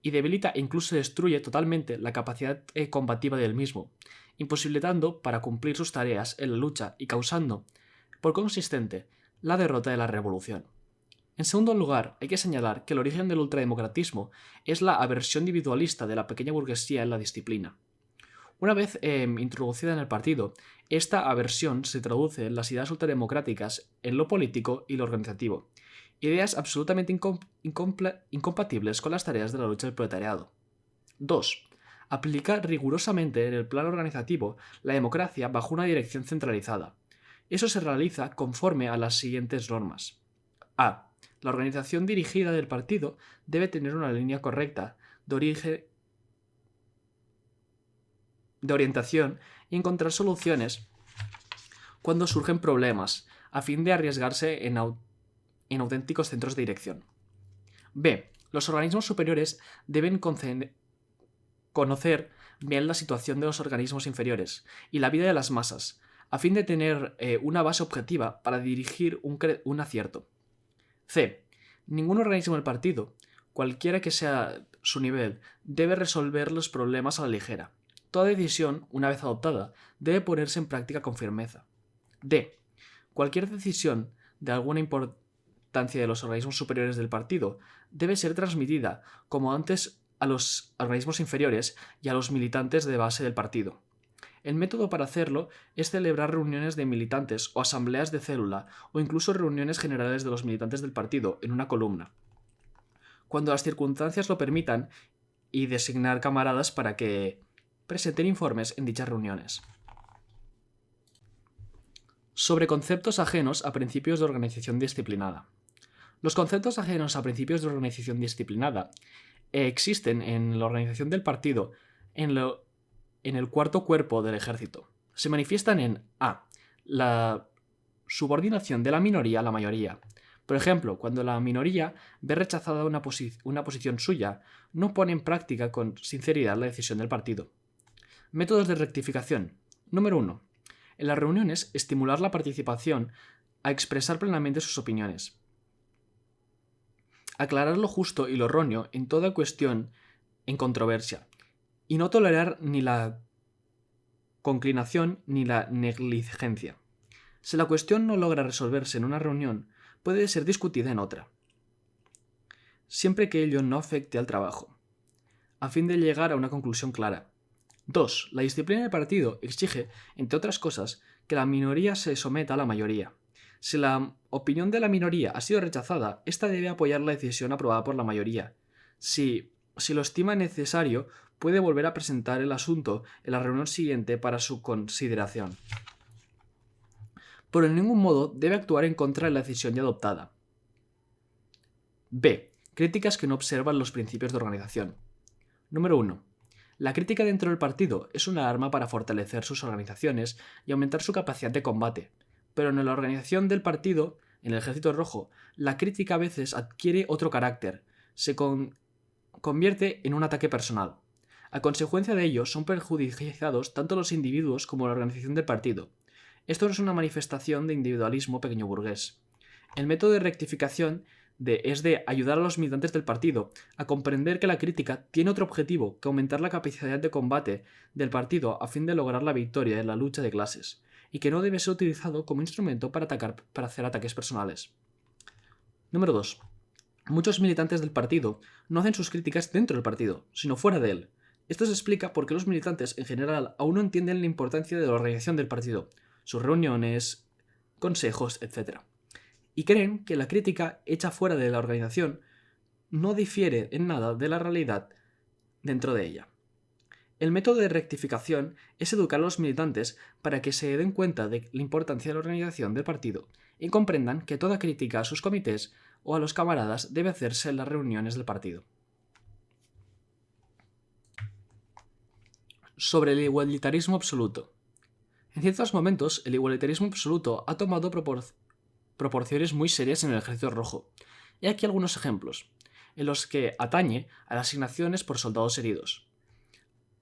[SPEAKER 2] y debilita e incluso destruye totalmente la capacidad combativa del mismo, imposibilitando para cumplir sus tareas en la lucha y causando, por consistente, la derrota de la revolución. En segundo lugar, hay que señalar que el origen del ultrademocratismo es la aversión individualista de la pequeña burguesía en la disciplina. Una vez introducida en el partido, esta aversión se traduce en las ideas ultrademocráticas en lo político y lo organizativo, ideas absolutamente incompatibles con las tareas de la lucha del proletariado. 2. Aplica rigurosamente en el plano organizativo la democracia bajo una dirección centralizada. Eso se realiza conforme a las siguientes normas. A. La organización dirigida del partido debe tener una línea correcta de orientación y encontrar soluciones cuando surgen problemas, a fin de arriesgarse en auténticos centros de dirección. B. Los organismos superiores deben conocer bien la situación de los organismos inferiores y la vida de las masas, a fin de tener una base objetiva para dirigir un acierto. C. Ningún organismo del partido, cualquiera que sea su nivel, debe resolver los problemas a la ligera. Toda decisión, una vez adoptada, debe ponerse en práctica con firmeza. D. Cualquier decisión de alguna importancia de los organismos superiores del partido debe ser transmitida, como antes, a los organismos inferiores y a los militantes de base del partido. El método para hacerlo es celebrar reuniones de militantes o asambleas de célula o incluso reuniones generales de los militantes del partido en una columna, cuando las circunstancias lo permitan, y designar camaradas para que presenten informes en dichas reuniones. Sobre conceptos ajenos a principios de organización disciplinada. Los conceptos ajenos a principios de organización disciplinada existen en la organización del partido en el cuarto cuerpo del ejército. Se manifiestan en A. La subordinación de la minoría a la mayoría. Por ejemplo, cuando la minoría ve rechazada una posición suya, no pone en práctica con sinceridad la decisión del partido. Métodos de rectificación. Número 1. En las reuniones, estimular la participación a expresar plenamente sus opiniones. Aclarar lo justo y lo erróneo en toda cuestión en controversia. Y no tolerar ni la conclinación ni la negligencia. Si la cuestión no logra resolverse en una reunión, puede ser discutida en otra, siempre que ello no afecte al trabajo, a fin de llegar a una conclusión clara. 2. La disciplina del partido exige, entre otras cosas, que la minoría se someta a la mayoría. Si la opinión de la minoría ha sido rechazada, ésta debe apoyar la decisión aprobada por la mayoría. Si lo estima necesario, puede volver a presentar el asunto en la reunión siguiente para su consideración. Pero en ningún modo debe actuar en contra de la decisión ya adoptada. B. Críticas que no observan los principios de organización. Número 1. La crítica dentro del partido es una arma para fortalecer sus organizaciones y aumentar su capacidad de combate, pero en la organización del partido, en el Ejército Rojo, la crítica a veces adquiere otro carácter, se convierte en un ataque personal. A consecuencia de ello, son perjudicados tanto los individuos como la organización del partido. Esto no es una manifestación de individualismo pequeño burgués. El método de rectificación es de ayudar a los militantes del partido a comprender que la crítica tiene otro objetivo que aumentar la capacidad de combate del partido a fin de lograr la victoria en la lucha de clases, y que no debe ser utilizado como instrumento para hacer ataques personales. Número 2. Muchos militantes del partido no hacen sus críticas dentro del partido, sino fuera de él. Esto se explica porque los militantes en general aún no entienden la importancia de la organización del partido, sus reuniones, consejos, etc. Y creen que la crítica hecha fuera de la organización no difiere en nada de la realidad dentro de ella. El método de rectificación es educar a los militantes para que se den cuenta de la importancia de la organización del partido y comprendan que toda crítica a sus comités o a los camaradas debe hacerse en las reuniones del partido. Sobre el igualitarismo absoluto. En ciertos momentos, el igualitarismo absoluto ha tomado proporciones muy serias en el Ejército Rojo. He aquí algunos ejemplos, en los que atañe a las asignaciones por soldados heridos.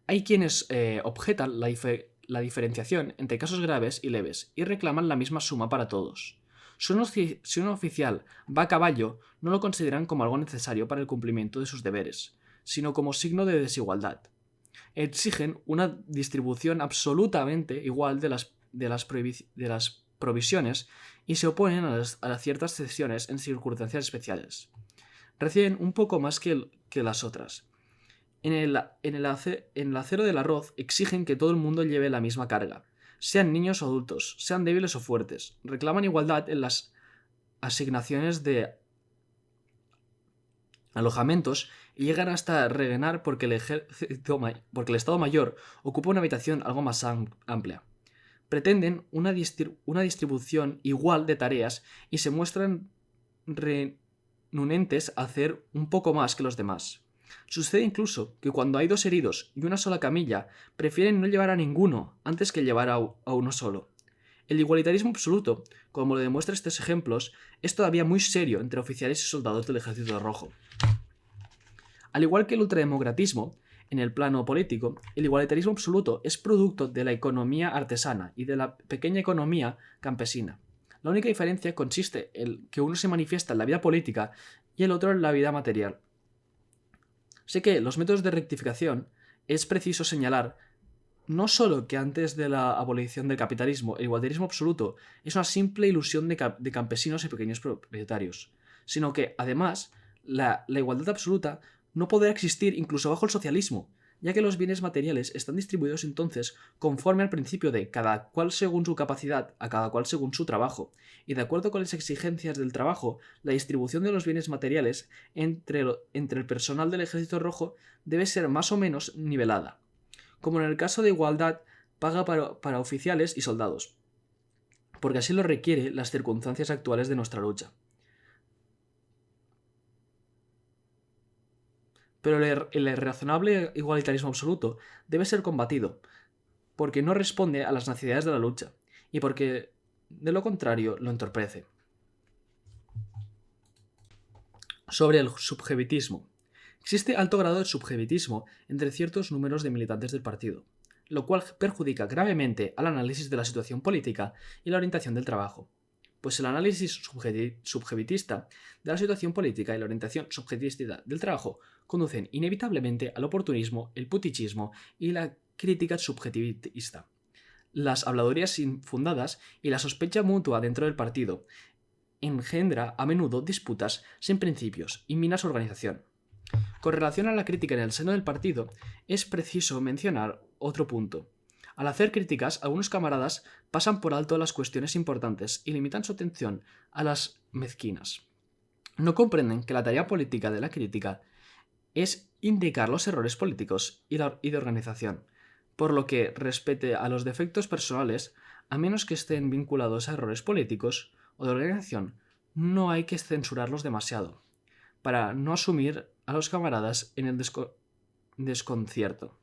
[SPEAKER 2] Hay quienes objetan la diferenciación entre casos graves y leves y reclaman la misma suma para todos. Si un oficial va a caballo, no lo consideran como algo necesario para el cumplimiento de sus deberes, sino como signo de desigualdad. Exigen una distribución absolutamente igual de las provisiones y se oponen a ciertas cesiones en circunstancias especiales. Reciben un poco más que las otras. En el acero del arroz exigen que todo el mundo lleve la misma carga, sean niños o adultos, sean débiles o fuertes. Reclaman igualdad en las asignaciones de alojamientos y llegan hasta regañar porque el Estado Mayor ocupa una habitación algo más amplia. Pretenden una distribución igual de tareas y se muestran renuentes a hacer un poco más que los demás. Sucede incluso que cuando hay 2 heridos y una sola camilla, prefieren no llevar a ninguno antes que llevar a uno solo. El igualitarismo absoluto, como lo demuestran estos ejemplos, es todavía muy serio entre oficiales y soldados del Ejército Rojo. Al igual que el ultrademocratismo, en el plano político, el igualitarismo absoluto es producto de la economía artesana y de la pequeña economía campesina. La única diferencia consiste en que uno se manifiesta en la vida política y el otro en la vida material. Sé que los métodos de rectificación es preciso señalar no solo que antes de la abolición del capitalismo el igualitarismo absoluto es una simple ilusión de campesinos y pequeños propietarios, sino que, además, la igualdad absoluta no podrá existir incluso bajo el socialismo, ya que los bienes materiales están distribuidos entonces conforme al principio de cada cual según su capacidad, a cada cual según su trabajo, y de acuerdo con las exigencias del trabajo, la distribución de los bienes materiales entre el personal del Ejército Rojo debe ser más o menos nivelada, como en el caso de igualdad paga para oficiales y soldados, porque así lo requiere las circunstancias actuales de nuestra lucha. Pero el irrazonable igualitarismo absoluto debe ser combatido, porque no responde a las necesidades de la lucha, y porque, de lo contrario, lo entorpece. Sobre el subjetivismo. Existe alto grado de subjetivismo entre ciertos números de militantes del partido, lo cual perjudica gravemente al análisis de la situación política y la orientación del trabajo, pues el análisis subjetivista de la situación política y la orientación subjetivista del trabajo conducen inevitablemente al oportunismo, el putichismo y la crítica subjetivista, las habladurías infundadas y la sospecha mutua dentro del partido engendra a menudo disputas sin principios y mina su organización. Con relación a la crítica en el seno del partido, es preciso mencionar otro punto. Al hacer críticas, algunos camaradas pasan por alto las cuestiones importantes y limitan su atención a las mezquinas. No comprenden que la tarea política de la crítica es indicar los errores políticos y de organización, por lo que respete a los defectos personales, a menos que estén vinculados a errores políticos o de organización, no hay que censurarlos demasiado, para no asumir a los camaradas en el desconcierto.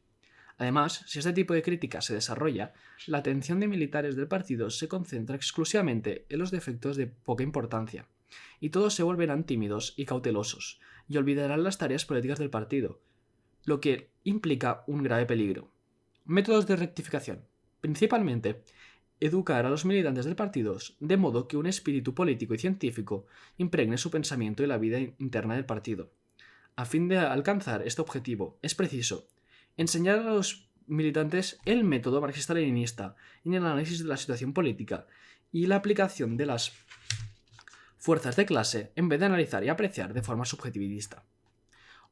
[SPEAKER 2] Además, si este tipo de crítica se desarrolla, la atención de militares del partido se concentra exclusivamente en los defectos de poca importancia, y todos se volverán tímidos y cautelosos, y olvidarán las tareas políticas del partido, lo que implica un grave peligro. Métodos de rectificación. Principalmente, educar a los militantes del partido de modo que un espíritu político y científico impregne su pensamiento y la vida interna del partido. A fin de alcanzar este objetivo, es preciso enseñar a los militantes el método marxista-leninista en el análisis de la situación política y la aplicación de las fuerzas de clase en vez de analizar y apreciar de forma subjetivista.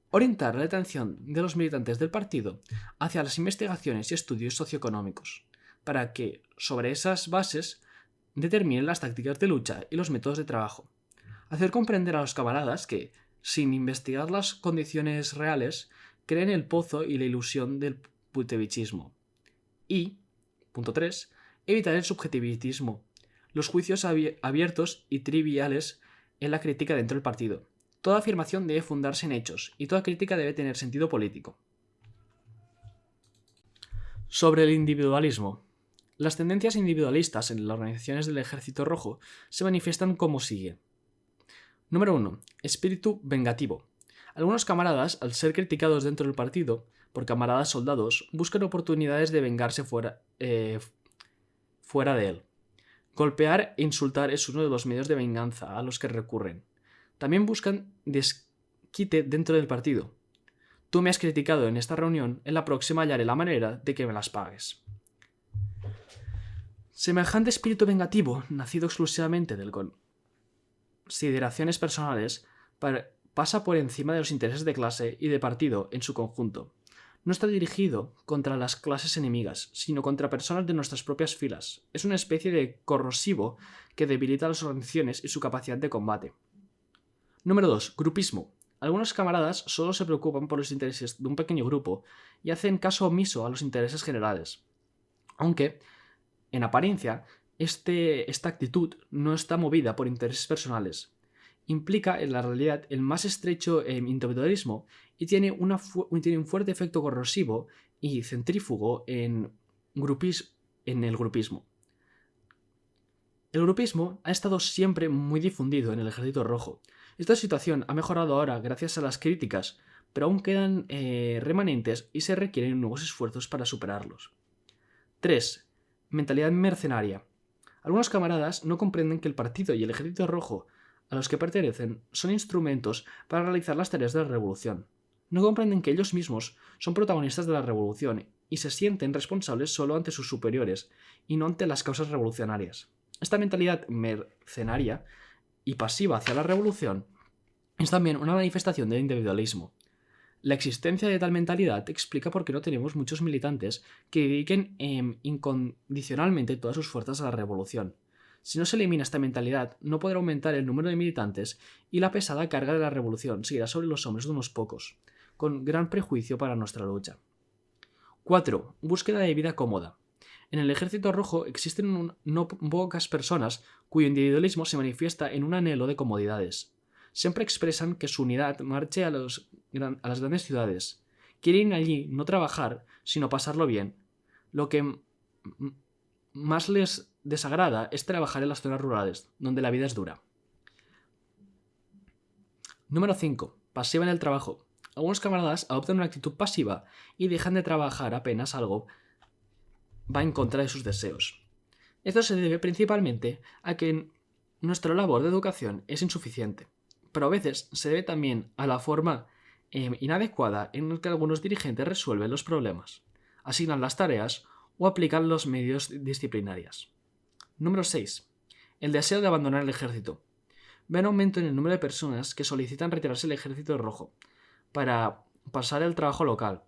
[SPEAKER 2] Orientar la atención de los militantes del partido hacia las investigaciones y estudios socioeconómicos, para que, sobre esas bases, determinen las tácticas de lucha y los métodos de trabajo. Hacer comprender a los camaradas que, sin investigar las condiciones reales, creen el pozo y la ilusión del putevichismo. Y, punto 3, evitar el subjetivismo, los juicios abiertos y triviales en la crítica dentro del partido. Toda afirmación debe fundarse en hechos y toda crítica debe tener sentido político. Sobre el individualismo. Las tendencias individualistas en las organizaciones del Ejército Rojo se manifiestan como sigue. Número 1. Espíritu vengativo. Algunos camaradas, al ser criticados dentro del partido por camaradas soldados, buscan oportunidades de vengarse fuera de él. Golpear e insultar es uno de los medios de venganza a los que recurren. También buscan desquite dentro del partido. Tú me has criticado en esta reunión, en la próxima hallaré la manera de que me las pagues. Semejante espíritu vengativo, nacido exclusivamente de consideraciones personales, pasa por encima de los intereses de clase y de partido en su conjunto. No está dirigido contra las clases enemigas, sino contra personas de nuestras propias filas. Es una especie de corrosivo que debilita las organizaciones y su capacidad de combate. Número 2. Grupismo. Algunos camaradas solo se preocupan por los intereses de un pequeño grupo y hacen caso omiso a los intereses generales. Aunque, en apariencia, esta actitud no está movida por intereses personales. Implica en la realidad el más estrecho individualismo y tiene un fuerte efecto corrosivo y centrífugo en el grupismo. El grupismo ha estado siempre muy difundido en el Ejército Rojo. Esta situación ha mejorado ahora gracias a las críticas, pero aún quedan remanentes y se requieren nuevos esfuerzos para superarlos. 3. Mentalidad mercenaria. Algunos camaradas no comprenden que el partido y el Ejército Rojo a los que pertenecen son instrumentos para realizar las tareas de la revolución. No comprenden que ellos mismos son protagonistas de la revolución y se sienten responsables solo ante sus superiores y no ante las causas revolucionarias. Esta mentalidad mercenaria y pasiva hacia la revolución es también una manifestación del individualismo. La existencia de tal mentalidad explica por qué no tenemos muchos militantes que dediquen incondicionalmente todas sus fuerzas a la revolución. Si no se elimina esta mentalidad, no podrá aumentar el número de militantes y la pesada carga de la revolución seguirá sobre los hombros de unos pocos, con gran prejuicio para nuestra lucha. 4. Búsqueda de vida cómoda. En el Ejército Rojo existen no pocas personas cuyo individualismo se manifiesta en un anhelo de comodidades. Siempre expresan que su unidad marche a las grandes ciudades. Quieren allí no trabajar, sino pasarlo bien. Lo que más les desagrada es trabajar en las zonas rurales, donde la vida es dura. Número 5. Pasiva en el trabajo. Algunos camaradas adoptan una actitud pasiva y dejan de trabajar apenas algo va en contra de sus deseos. Esto se debe principalmente a que nuestra labor de educación es insuficiente, pero a veces se debe también a la forma inadecuada en la que algunos dirigentes resuelven los problemas, asignan las tareas o aplican los medios disciplinarios. Número 6. El deseo de abandonar el ejército. Ve un aumento en el número de personas que solicitan retirarse del ejército rojo para pasar al trabajo local.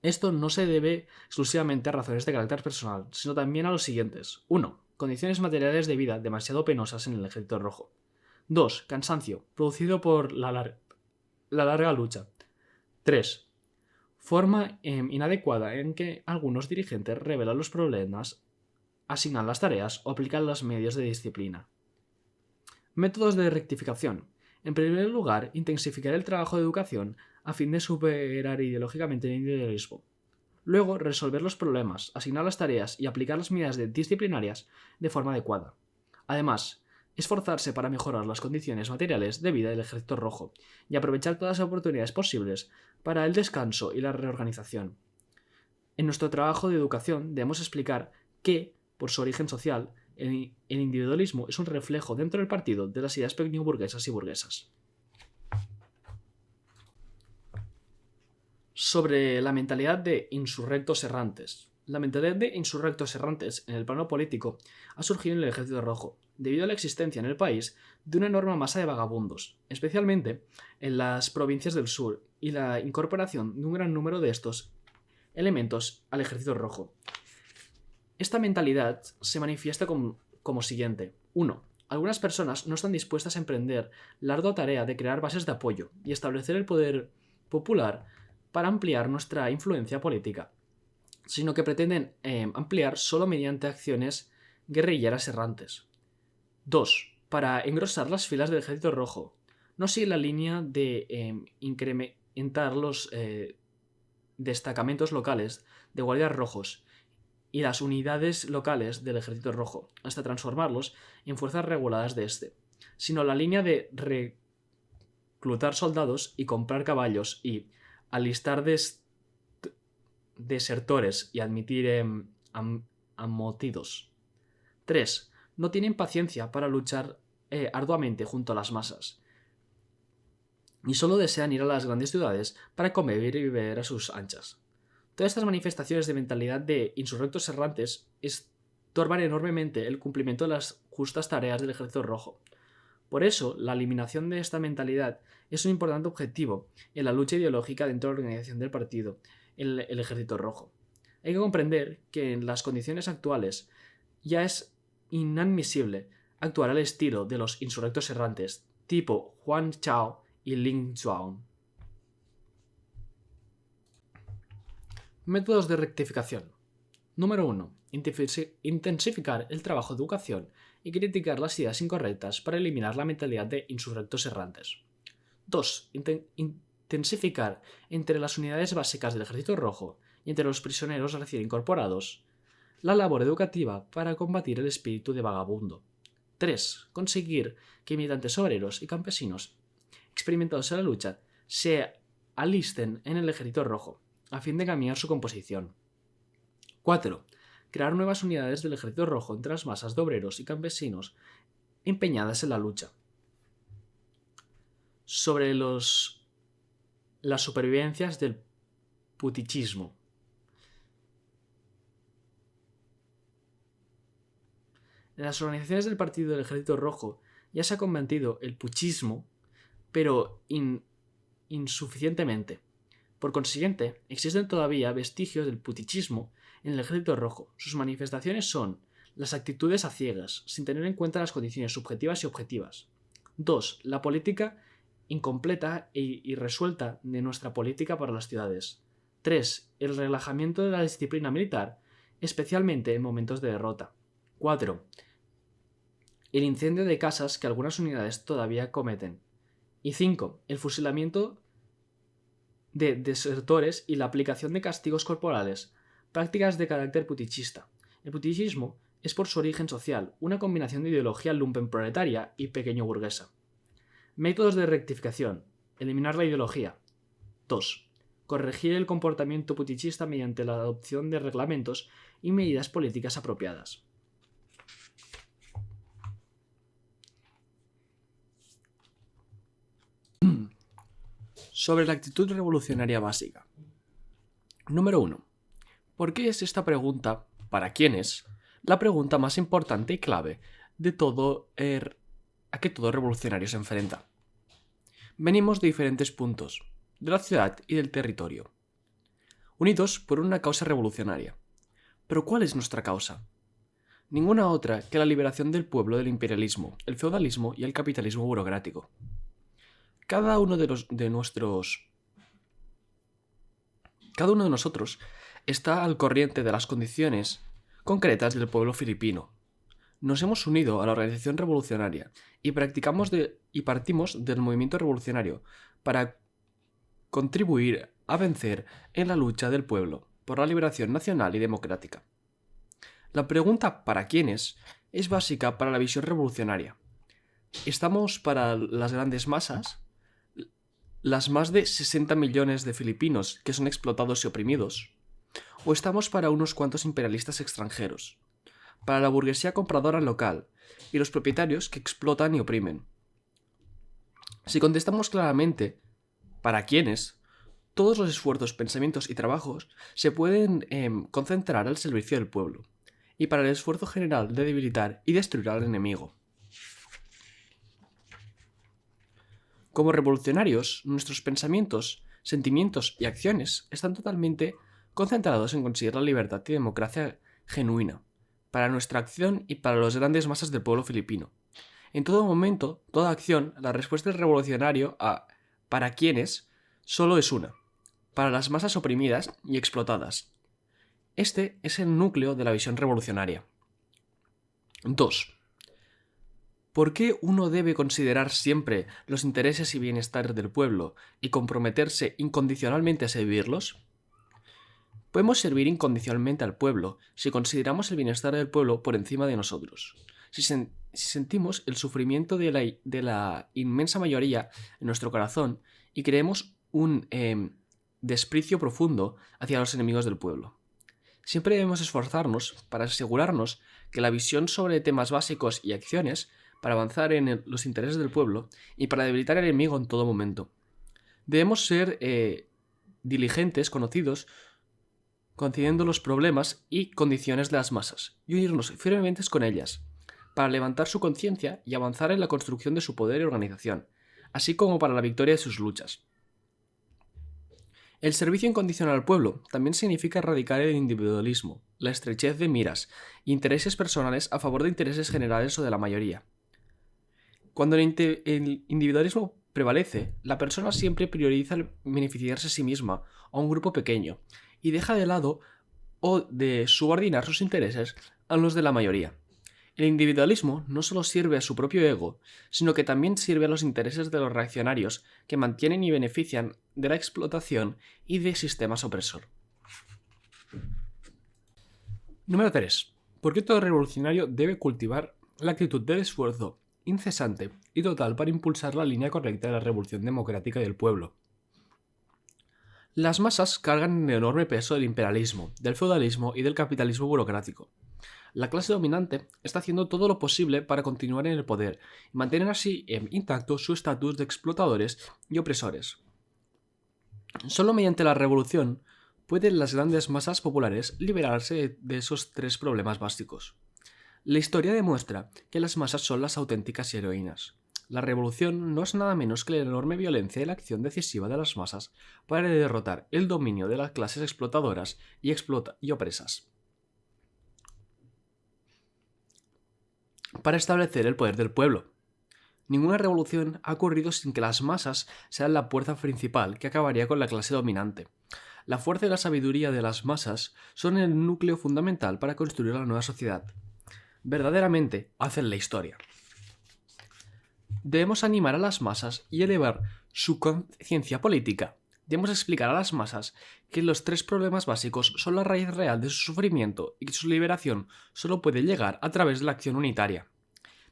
[SPEAKER 2] Esto no se debe exclusivamente a razones de carácter personal, sino también a los siguientes. 1. Condiciones materiales de vida demasiado penosas en el ejército rojo. 2. Cansancio, producido por la larga lucha. 3. Forma inadecuada en que algunos dirigentes revelan los problemas, asignan las tareas o aplican los medios de disciplina. Métodos de rectificación. En primer lugar, intensificar el trabajo de educación a fin de superar ideológicamente el individualismo. Luego, resolver los problemas, asignar las tareas y aplicar las medidas disciplinarias de forma adecuada. Además, esforzarse para mejorar las condiciones materiales de vida del ejército rojo y aprovechar todas las oportunidades posibles para el descanso y la reorganización. En nuestro trabajo de educación debemos explicar que, por su origen social, el individualismo es un reflejo dentro del partido de las ideas pequeño-burguesas y burguesas. Sobre la mentalidad de insurrectos errantes. La mentalidad de insurrectos errantes en el plano político ha surgido en el ejército rojo, debido a la existencia en el país de una enorme masa de vagabundos, especialmente en las provincias del sur, y la incorporación de un gran número de estos elementos al ejército rojo. Esta mentalidad se manifiesta como siguiente. 1. Algunas personas no están dispuestas a emprender la ardua tarea de crear bases de apoyo y establecer el poder popular para ampliar nuestra influencia política, sino que pretenden ampliar solo mediante acciones guerrilleras errantes. 2. Para engrosar las filas del ejército rojo, no sigue la línea de incrementar los destacamentos locales de guardias rojos y las unidades locales del ejército rojo, hasta transformarlos en fuerzas reguladas de este, sino la línea de reclutar soldados y comprar caballos y alistar desertores y admitir amotidos. 3. No tienen paciencia para luchar arduamente junto a las masas y solo desean ir a las grandes ciudades para convivir y beber a sus anchas. Todas estas manifestaciones de mentalidad de insurrectos errantes estorban enormemente el cumplimiento de las justas tareas del ejército rojo. Por eso, la eliminación de esta mentalidad es un importante objetivo en la lucha ideológica dentro de la organización del partido, el ejército rojo. Hay que comprender que en las condiciones actuales ya es inadmisible actuar al estilo de los insurrectos errantes tipo Huan Chao y Ling Zuan. Métodos de rectificación. Número 1. Intensificar el trabajo de educación y criticar las ideas incorrectas para eliminar la mentalidad de insurrectos errantes. 2. Intensificar entre las unidades básicas del Ejército Rojo y entre los prisioneros recién incorporados la labor educativa para combatir el espíritu de vagabundo. 3. Conseguir que militantes obreros y campesinos experimentados en la lucha se alisten en el Ejército Rojo, a fin de cambiar su composición. 4. Crear nuevas unidades del Ejército Rojo entre las masas de obreros y campesinos empeñadas en la lucha. Sobre las supervivencias del putichismo. En las organizaciones del Partido del Ejército Rojo ya se ha combatido el puchismo, pero insuficientemente. Por consiguiente, existen todavía vestigios del putichismo en el Ejército Rojo. Sus manifestaciones son las actitudes a ciegas, sin tener en cuenta las condiciones subjetivas y objetivas. 2. La política incompleta e irresuelta de nuestra política para las ciudades. 3. El relajamiento de la disciplina militar, especialmente en momentos de derrota. 4. El incendio de casas que algunas unidades todavía cometen. Y 5. El fusilamiento de desertores y la aplicación de castigos corporales, prácticas de carácter putichista. El putichismo es por su origen social una combinación de ideología lumpenproletaria y pequeño burguesa. Métodos de rectificación. Eliminar la ideología. 2. Corregir el comportamiento putichista mediante la adopción de reglamentos y medidas políticas apropiadas.
[SPEAKER 1] Sobre la actitud revolucionaria básica. Número 1. ¿Por qué es esta pregunta, para quién es, la pregunta más importante y clave de a que todo revolucionario se enfrenta? Venimos de diferentes puntos, de la ciudad y del territorio, unidos por una causa revolucionaria. ¿Pero cuál es nuestra causa? Ninguna otra que la liberación del pueblo del imperialismo, el feudalismo y el capitalismo burocrático. Cada uno de nosotros está al corriente de las condiciones concretas del pueblo filipino. Nos hemos unido a la organización revolucionaria y partimos del movimiento revolucionario para contribuir a vencer en la lucha del pueblo por la liberación nacional y democrática. La pregunta ¿para quiénes? Es básica para la visión revolucionaria. ¿Estamos para las grandes masas? ¿Las más de 60 millones de filipinos que son explotados y oprimidos? ¿O estamos para unos cuantos imperialistas extranjeros? Para la burguesía compradora local y los propietarios que explotan y oprimen. Si contestamos claramente ¿para quiénes?, todos los esfuerzos, pensamientos y trabajos se pueden concentrar al servicio del pueblo y para el esfuerzo general de debilitar y destruir al enemigo. Como revolucionarios, nuestros pensamientos, sentimientos y acciones están totalmente concentrados en conseguir la libertad y democracia genuina, para nuestra acción y para las grandes masas del pueblo filipino. En todo momento, toda acción, la respuesta del revolucionario a ¿para quiénes? Solo es una: para las masas oprimidas y explotadas. Este es el núcleo de la visión revolucionaria. 2. ¿Por qué uno debe considerar siempre los intereses y bienestar del pueblo y comprometerse incondicionalmente a servirlos? Podemos servir incondicionalmente al pueblo si consideramos el bienestar del pueblo por encima de nosotros. Si sentimos el sufrimiento de la inmensa mayoría en nuestro corazón y creemos un desprecio profundo hacia los enemigos del pueblo. Siempre debemos esforzarnos para asegurarnos que la visión sobre temas básicos y acciones para avanzar en los intereses del pueblo y para debilitar al enemigo en todo momento. Debemos ser diligentes, conocidos, conociendo los problemas y condiciones de las masas, y unirnos firmemente con ellas, para levantar su conciencia y avanzar en la construcción de su poder y organización, así como para la victoria de sus luchas. El servicio incondicional al pueblo también significa erradicar el individualismo, la estrechez de miras e intereses personales a favor de intereses generales o de la mayoría. Cuando el individualismo prevalece, la persona siempre prioriza el beneficiarse a sí misma o a un grupo pequeño y deja de lado o de subordinar sus intereses a los de la mayoría. El individualismo no solo sirve a su propio ego, sino que también sirve a los intereses de los reaccionarios que mantienen y benefician de la explotación y de sistemas opresor. Número 3. ¿Por qué todo revolucionario debe cultivar la actitud del esfuerzo incesante y total para impulsar la línea correcta de la revolución democrática del pueblo? Las masas cargan el enorme peso del imperialismo, del feudalismo y del capitalismo burocrático. La clase dominante está haciendo todo lo posible para continuar en el poder y mantener así intacto su estatus de explotadores y opresores. Solo mediante la revolución pueden las grandes masas populares liberarse de esos tres problemas básicos. La historia demuestra que las masas son las auténticas heroínas. La revolución no es nada menos que la enorme violencia y la acción decisiva de las masas para derrotar el dominio de las clases explotadoras y opresas. Para establecer el poder del pueblo. Ninguna revolución ha ocurrido sin que las masas sean la fuerza principal que acabaría con la clase dominante. La fuerza y la sabiduría de las masas son el núcleo fundamental para construir la nueva sociedad. Verdaderamente hacen la historia. Debemos animar a las masas y elevar su conciencia política. Debemos explicar a las masas que los tres problemas básicos son la raíz real de su sufrimiento y que su liberación solo puede llegar a través de la acción unitaria.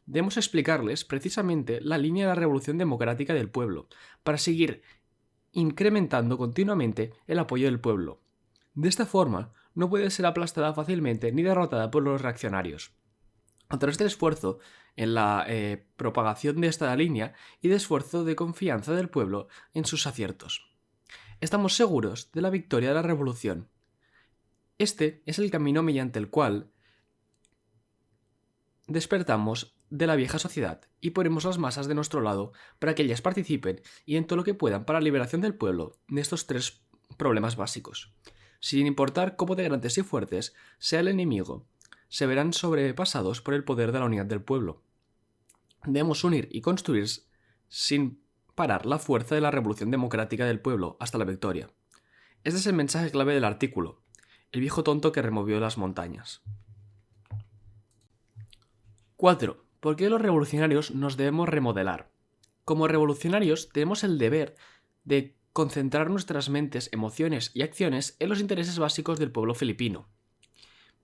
[SPEAKER 2] Debemos explicarles precisamente la línea de la revolución democrática del pueblo, para seguir incrementando continuamente el apoyo del pueblo. De esta forma, no puede ser aplastada fácilmente ni derrotada por los reaccionarios. A través del esfuerzo en la propagación de esta línea y de esfuerzo de confianza del pueblo en sus aciertos. Estamos seguros de la victoria de la revolución. Este es el camino mediante el cual despertamos de la vieja sociedad y ponemos las masas de nuestro lado para que ellas participen y en todo lo que puedan para la liberación del pueblo de estos tres problemas básicos. Sin importar cómo de grandes y fuertes sea el enemigo, se verán sobrepasados por el poder de la unidad del pueblo. Debemos unir y construir sin parar la fuerza de la revolución democrática del pueblo hasta la victoria. Este es el mensaje clave del artículo, el viejo tonto que removió las montañas. 4. ¿Por qué los revolucionarios nos debemos remodelar? Como revolucionarios tenemos el deber de concentrar nuestras mentes, emociones y acciones en los intereses básicos del pueblo filipino.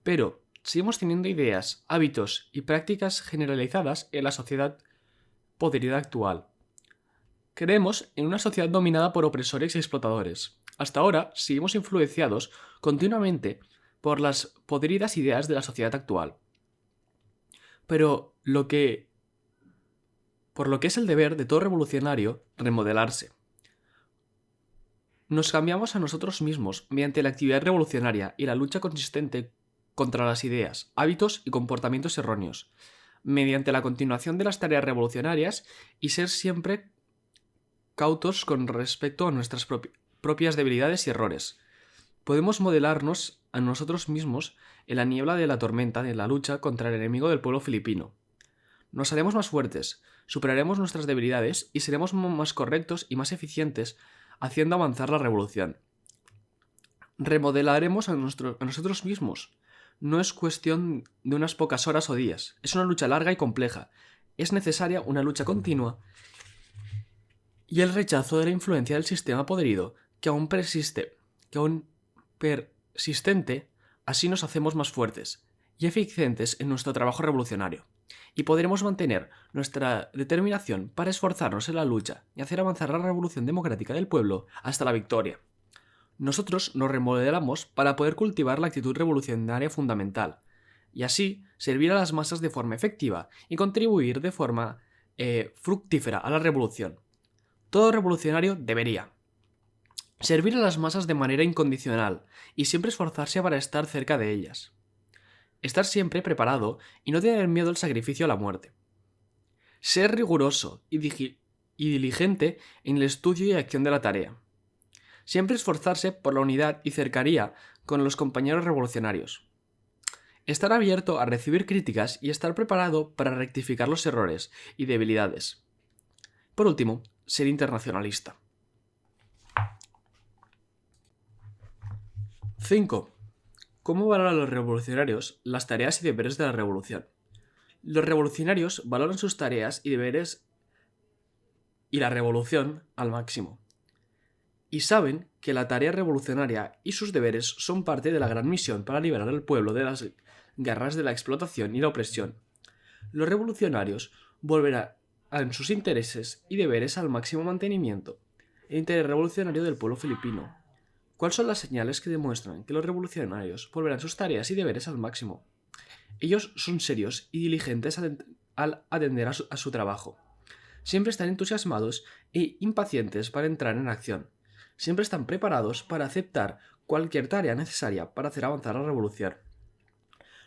[SPEAKER 2] Pero seguimos teniendo ideas, hábitos y prácticas generalizadas en la sociedad podrida actual. Creemos en una sociedad dominada por opresores y explotadores. Hasta ahora seguimos influenciados continuamente por las podridas ideas de la sociedad actual. Pero por lo que es el deber de todo revolucionario, remodelarse. Nos cambiamos a nosotros mismos mediante la actividad revolucionaria y la lucha consistente contra las ideas, hábitos y comportamientos erróneos, mediante la continuación de las tareas revolucionarias y ser siempre cautos con respecto a nuestras propias debilidades y errores. Podemos modelarnos a nosotros mismos en la niebla de la tormenta de la lucha contra el enemigo del pueblo filipino. Nos haremos más fuertes, superaremos nuestras debilidades y seremos más correctos y más eficientes haciendo avanzar la revolución. Remodelaremos a nosotros mismos. No es cuestión de unas pocas horas o días, es una lucha larga y compleja. Es necesaria una lucha continua y el rechazo de la influencia del sistema podrido que aún persistente, así nos hacemos más fuertes y eficientes en nuestro trabajo revolucionario, y podremos mantener nuestra determinación para esforzarnos en la lucha y hacer avanzar la revolución democrática del pueblo hasta la victoria. Nosotros nos remodelamos para poder cultivar la actitud revolucionaria fundamental, y así servir a las masas de forma efectiva y contribuir de forma fructífera a la revolución. Todo revolucionario debería servir a las masas de manera incondicional y siempre esforzarse para estar cerca de ellas. Estar siempre preparado y no tener miedo al sacrificio a la muerte. Ser riguroso y diligente en el estudio y acción de la tarea. Siempre esforzarse por la unidad y cercanía con los compañeros revolucionarios. Estar abierto a recibir críticas y estar preparado para rectificar los errores y debilidades. Por último, ser internacionalista. 5. ¿Cómo valoran los revolucionarios las tareas y deberes de la revolución? Los revolucionarios valoran sus tareas y deberes y la revolución al máximo. Y saben que la tarea revolucionaria y sus deberes son parte de la gran misión para liberar al pueblo de las garras de la explotación y la opresión. Los revolucionarios volverán sus intereses y deberes al máximo mantenimiento. El interés revolucionario del pueblo filipino. ¿Cuáles son las señales que demuestran que los revolucionarios volverán sus tareas y deberes al máximo? Ellos son serios y diligentes al atender a su trabajo. Siempre están entusiasmados e impacientes para entrar en acción. Siempre están preparados para aceptar cualquier tarea necesaria para hacer avanzar la revolución.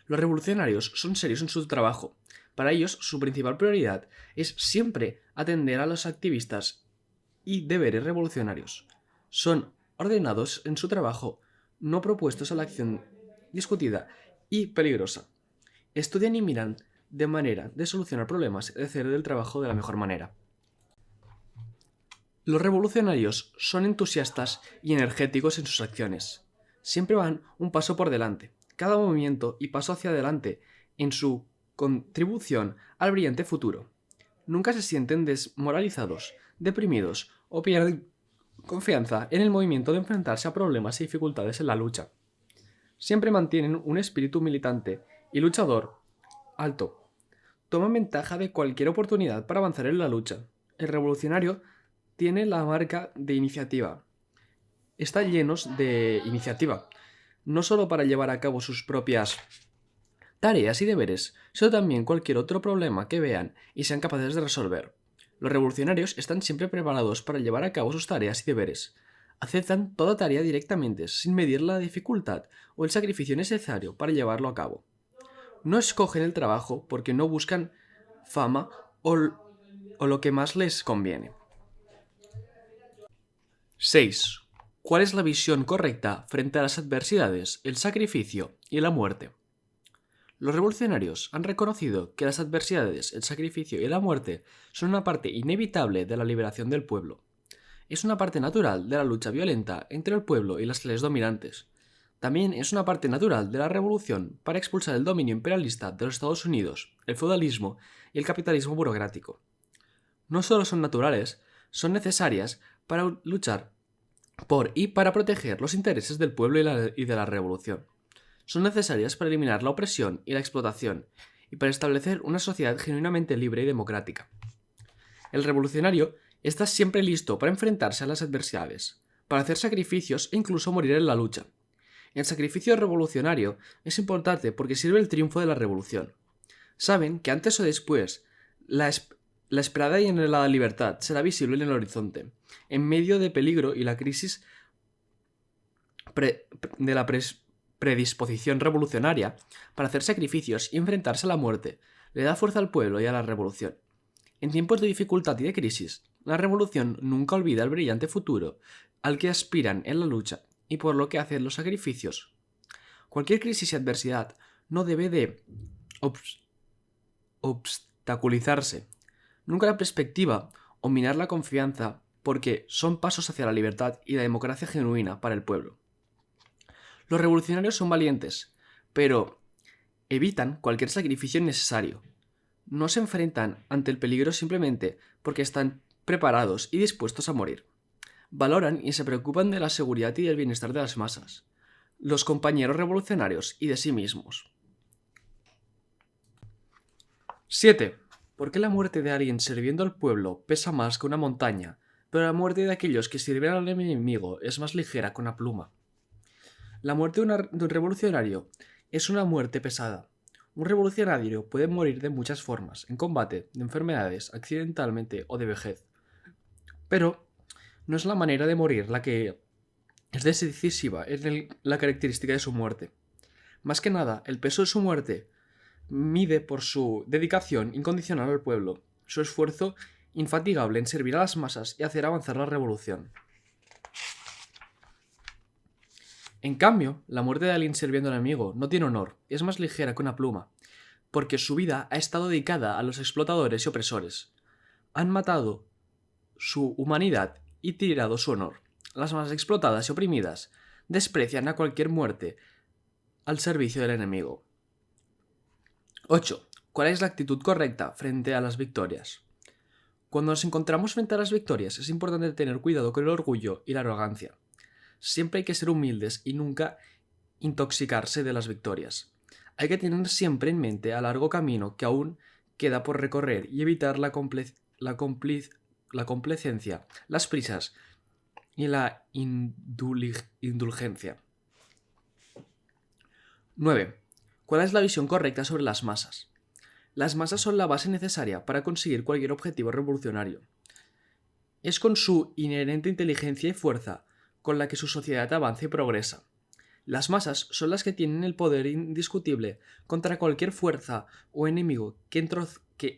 [SPEAKER 2] Los revolucionarios son serios en su trabajo. Para ellos, su principal prioridad es siempre atender a los activistas y deberes revolucionarios. Son ordenados en su trabajo, no propuestos a la acción discutida y peligrosa. Estudian y miran de manera de solucionar problemas y de hacer el trabajo de la mejor manera. Los revolucionarios son entusiastas y energéticos en sus acciones. Siempre van un paso por delante. Cada movimiento y paso hacia adelante en su contribución al brillante futuro. Nunca se sienten desmoralizados, deprimidos o pierden confianza en el movimiento de enfrentarse a problemas y dificultades en la lucha. Siempre mantienen un espíritu militante y luchador alto. toman ventaja de cualquier oportunidad para avanzar en la lucha. El revolucionario tiene la marca de iniciativa. Está llenos de iniciativa, no solo para llevar a cabo sus propias tareas y deberes, sino también cualquier otro problema que vean y sean capaces de resolver. Los revolucionarios están siempre preparados para llevar a cabo sus tareas y deberes. Aceptan toda tarea directamente, sin medir la dificultad o el sacrificio necesario para llevarlo a cabo. No escogen el trabajo porque no buscan fama o lo que más les conviene. 6. ¿Cuál es la visión correcta frente a las adversidades, el sacrificio y la muerte? Los revolucionarios han reconocido que las adversidades, el sacrificio y la muerte son una parte inevitable de la liberación del pueblo. Es una parte natural de la lucha violenta entre el pueblo y las clases dominantes. También es una parte natural de la revolución para expulsar el dominio imperialista de los Estados Unidos, el feudalismo y el capitalismo burocrático. No solo son naturales, son necesarias para luchar por y para proteger los intereses del pueblo y de la revolución. Son necesarias para eliminar la opresión y la explotación y para establecer una sociedad genuinamente libre y democrática. El revolucionario está siempre listo para enfrentarse a las adversidades, para hacer sacrificios e incluso morir en la lucha. El sacrificio revolucionario es importante porque sirve el triunfo de la revolución. Saben que antes o después la esperada y anhelada libertad será visible en el horizonte, en medio de peligro y la crisis de la predisposición revolucionaria para hacer sacrificios y enfrentarse a la muerte le da fuerza al pueblo y a la revolución. En tiempos de dificultad y de crisis, la revolución nunca olvida el brillante futuro al que aspiran en la lucha y por lo que hacen los sacrificios. Cualquier crisis y adversidad no debe de obstaculizarse nunca la perspectiva o minar la confianza porque son pasos hacia la libertad y la democracia genuina para el pueblo. Los revolucionarios son valientes, pero evitan cualquier sacrificio innecesario. No se enfrentan ante el peligro simplemente porque están preparados y dispuestos a morir. Valoran y se preocupan de la seguridad y del bienestar de las masas, los compañeros revolucionarios y de sí mismos. 7. ¿Por qué la muerte de alguien sirviendo al pueblo pesa más que una montaña, pero la muerte de aquellos que sirven al enemigo es más ligera que una pluma? La muerte de un revolucionario es una muerte pesada. Un revolucionario puede morir de muchas formas, en combate, de enfermedades, accidentalmente o de vejez. Pero no es la manera de morir la que es decisiva en la característica de su muerte. Más que nada, el peso de su muerte mide por su dedicación incondicional al pueblo, su esfuerzo infatigable en servir a las masas y hacer avanzar la revolución. En cambio, la muerte de alguien sirviendo al enemigo no tiene honor, es más ligera que una pluma, porque su vida ha estado dedicada a los explotadores y opresores. Han matado su humanidad y tirado su honor. Las masas explotadas y oprimidas desprecian a cualquier muerte al servicio del enemigo. 8. ¿Cuál es la actitud correcta frente a las victorias? Cuando nos encontramos frente a las victorias es importante tener cuidado con el orgullo y la arrogancia. Siempre hay que ser humildes y nunca intoxicarse de las victorias. Hay que tener siempre en mente el largo camino que aún queda por recorrer y evitar la complacencia, las prisas y la indulgencia. 9. ¿Cuál es la visión correcta sobre las masas? Las masas son la base necesaria para conseguir cualquier objetivo revolucionario. Es con su inherente inteligencia y fuerza con la que su sociedad avanza y progresa. Las masas son las que tienen el poder indiscutible contra cualquier fuerza o enemigo que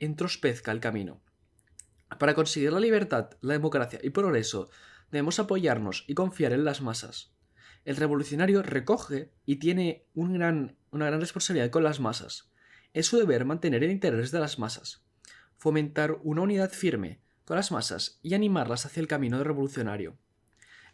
[SPEAKER 2] entrospezca el camino. Para conseguir la libertad, la democracia y progreso, debemos apoyarnos y confiar en las masas. El revolucionario recoge y tiene una gran responsabilidad con las masas. Es su deber mantener el interés de las masas, fomentar una unidad firme con las masas y animarlas hacia el camino revolucionario.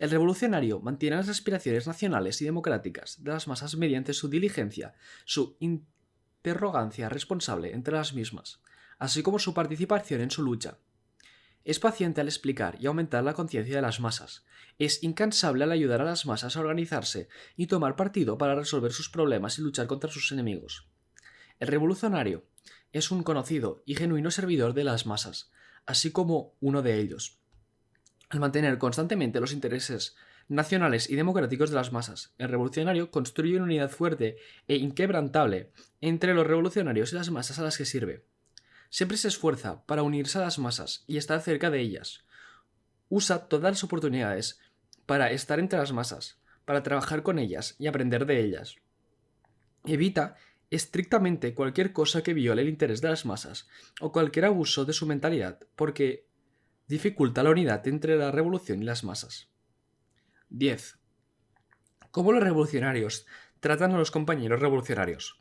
[SPEAKER 2] El revolucionario mantiene las aspiraciones nacionales y democráticas de las masas mediante su diligencia, su interrogancia responsable entre las mismas, así como su participación en su lucha. Es paciente al explicar y aumentar la conciencia de las masas. Es incansable al ayudar a las masas a organizarse y tomar partido para resolver sus problemas y luchar contra sus enemigos. El revolucionario es un conocido y genuino servidor de las masas, así como uno de ellos. Al mantener constantemente los intereses nacionales y democráticos de las masas, el revolucionario construye una unidad fuerte e inquebrantable entre los revolucionarios y las masas a las que sirve. Siempre se esfuerza para unirse a las masas y estar cerca de ellas. Usa todas las oportunidades para estar entre las masas, para trabajar con ellas y aprender de ellas. Evita estrictamente cualquier cosa que viole el interés de las masas o cualquier abuso de su mentalidad, porque dificulta la unidad entre la revolución y las masas. 10. ¿Cómo los revolucionarios tratan a los compañeros revolucionarios?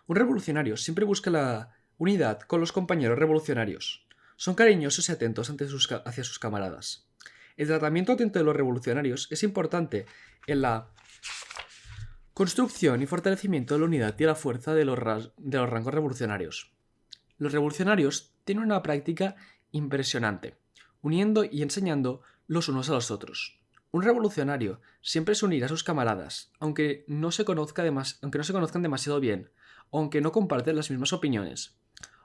[SPEAKER 2] Un revolucionario siempre busca la unidad con los compañeros revolucionarios. Son cariñosos y atentos hacia sus camaradas. El tratamiento atento de los revolucionarios es importante en la construcción y fortalecimiento de la unidad y la fuerza de los rangos revolucionarios. Los revolucionarios tienen una práctica impresionante, uniendo y enseñando los unos a los otros. Un revolucionario siempre se unirá a sus camaradas, aunque no se conozcan demasiado bien, o aunque no comparten las mismas opiniones,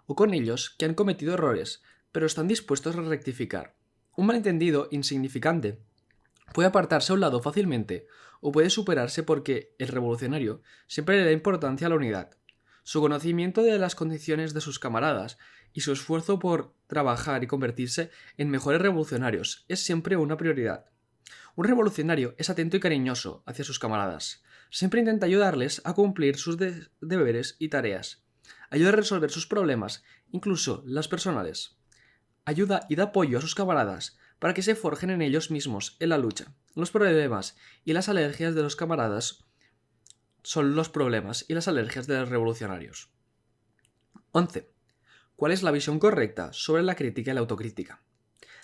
[SPEAKER 2] o con ellos que han cometido errores, pero están dispuestos a rectificar. Un malentendido insignificante puede apartarse a un lado fácilmente, o puede superarse porque el revolucionario siempre le da importancia a la unidad. Su conocimiento de las condiciones de sus camaradas y su esfuerzo por trabajar y convertirse en mejores revolucionarios es siempre una prioridad. Un revolucionario es atento y cariñoso hacia sus camaradas. Siempre intenta ayudarles a cumplir sus deberes y tareas. Ayuda a resolver sus problemas, incluso las personales. Ayuda y da apoyo a sus camaradas para que se forjen en ellos mismos en la lucha. Los problemas y las alergias de los camaradas son los problemas y las alergias de los revolucionarios. 11. ¿Cuál es la visión correcta sobre la crítica y la autocrítica?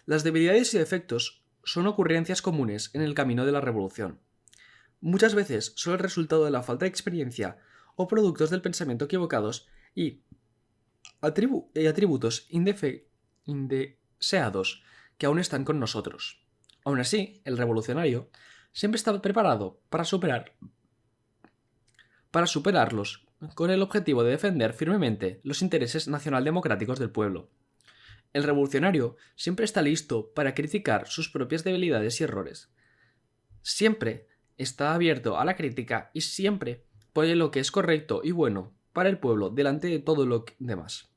[SPEAKER 2] Las debilidades y defectos son ocurrencias comunes en el camino de la revolución. Muchas veces son el resultado de la falta de experiencia o productos del pensamiento equivocados y atributos indeseados que aún están con nosotros. Aún así, el revolucionario siempre está preparado para superarlos con el objetivo de defender firmemente los intereses nacionaldemocráticos del pueblo. El revolucionario siempre está listo para criticar sus propias debilidades y errores. Siempre está abierto a la crítica y siempre pone lo que es correcto y bueno para el pueblo delante de todo lo demás.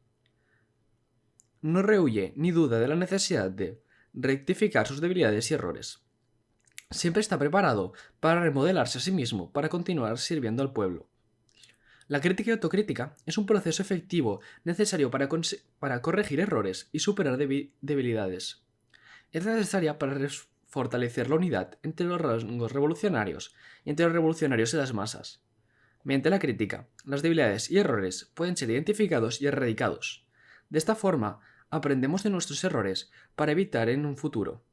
[SPEAKER 2] No rehúye ni duda de la necesidad de rectificar sus debilidades y errores. Siempre está preparado para remodelarse a sí mismo para continuar sirviendo al pueblo. La crítica y autocrítica es un proceso efectivo necesario para corregir errores y superar debilidades. Es necesaria para fortalecer la unidad entre los rangos revolucionarios y entre los revolucionarios y las masas. Mediante la crítica, las debilidades y errores pueden ser identificados y erradicados. De esta forma, aprendemos de nuestros errores para evitar en un futuro.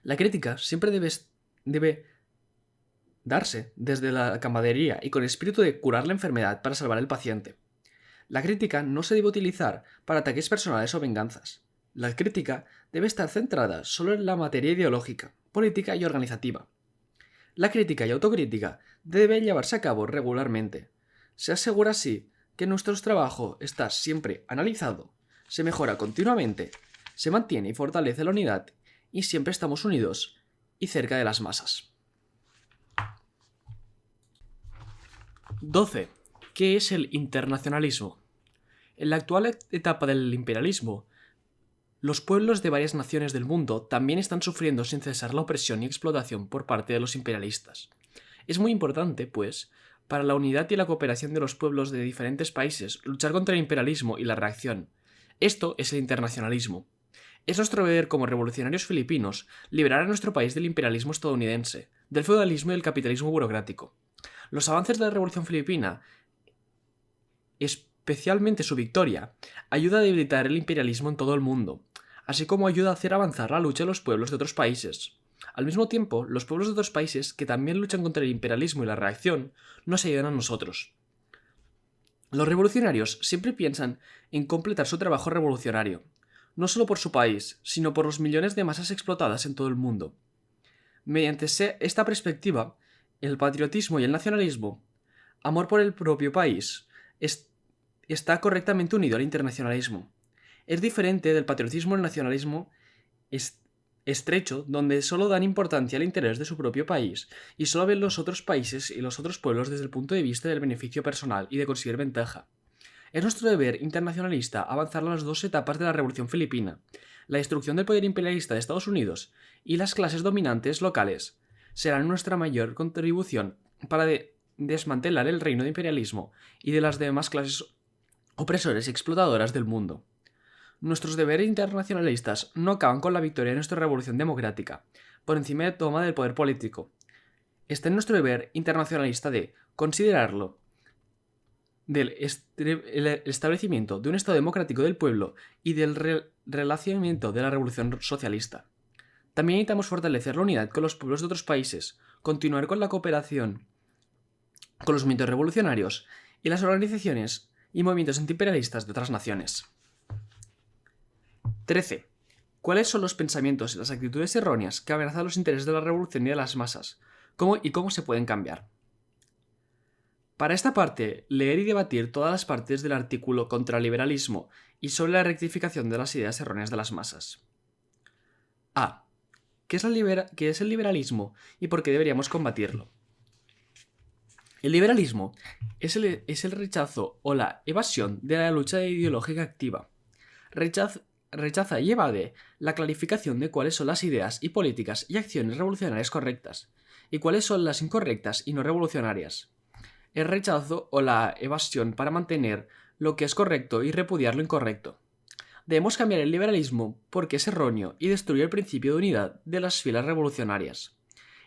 [SPEAKER 2] La crítica siempre debe darse desde la camaradería y con espíritu de curar la enfermedad para salvar al paciente. La crítica no se debe utilizar para ataques personales o venganzas. La crítica debe estar centrada solo en la materia ideológica, política y organizativa. La crítica y autocrítica deben llevarse a cabo regularmente. Se asegura así que nuestro trabajo está siempre analizado, se mejora continuamente, se mantiene y fortalece la unidad y siempre estamos unidos y cerca de las masas.
[SPEAKER 1] 12. ¿Qué es el internacionalismo? En la actual etapa del imperialismo, los pueblos de varias naciones del mundo también están sufriendo sin cesar la opresión y explotación por parte de los imperialistas. Es muy importante, pues, para la unidad y la cooperación de los pueblos de diferentes países luchar contra el imperialismo y la reacción. Esto es el internacionalismo. Es nuestro deber como revolucionarios filipinos liberar a nuestro país del imperialismo estadounidense, del feudalismo y del capitalismo burocrático. Los avances de la Revolución Filipina, especialmente su victoria, ayuda a debilitar el imperialismo en todo el mundo, así como ayuda a hacer avanzar la lucha de los pueblos de otros países. Al mismo tiempo, los pueblos de otros países que también luchan contra el imperialismo y la reacción nos ayudan a nosotros. Los revolucionarios siempre piensan en completar su trabajo revolucionario, no solo por su país, sino por los millones de masas explotadas en todo el mundo. Mediante esta perspectiva, el patriotismo y el nacionalismo, amor por el propio país,
[SPEAKER 2] está correctamente unido al internacionalismo. Es diferente del patriotismo y el nacionalismo estrecho, donde solo dan importancia al interés de su propio país y solo ven los otros países y los otros pueblos desde el punto de vista del beneficio personal y de conseguir ventaja. Es nuestro deber internacionalista avanzar en las dos etapas de la Revolución Filipina, la destrucción del poder imperialista de Estados Unidos y las clases dominantes locales. Será nuestra mayor contribución para desmantelar el reino de imperialismo y de las demás clases opresores y explotadoras del mundo. Nuestros deberes internacionalistas no acaban con la victoria de nuestra revolución democrática, por encima de toma del poder político. Está en nuestro deber internacionalista de considerarlo del establecimiento de un Estado democrático del pueblo y del relacionamiento de la revolución socialista. También necesitamos fortalecer la unidad con los pueblos de otros países, continuar con la cooperación con los movimientos revolucionarios y las organizaciones y movimientos antiimperialistas de otras naciones. 13. ¿Cuáles son los pensamientos y las actitudes erróneas que amenazan los intereses de la revolución y de las masas? ¿Cómo se pueden cambiar? Para esta parte, leer y debatir todas las partes del artículo contra el liberalismo y sobre la rectificación de las ideas erróneas de las masas. A. ¿Qué es el liberalismo y por qué deberíamos combatirlo? El liberalismo es el rechazo o la evasión de la lucha ideológica activa. Rechaza y evade la clarificación de cuáles son las ideas y políticas y acciones revolucionarias correctas y cuáles son las incorrectas y no revolucionarias. El rechazo o la evasión para mantener lo que es correcto y repudiar lo incorrecto. Debemos cambiar el liberalismo porque es erróneo y destruye el principio de unidad de las filas revolucionarias.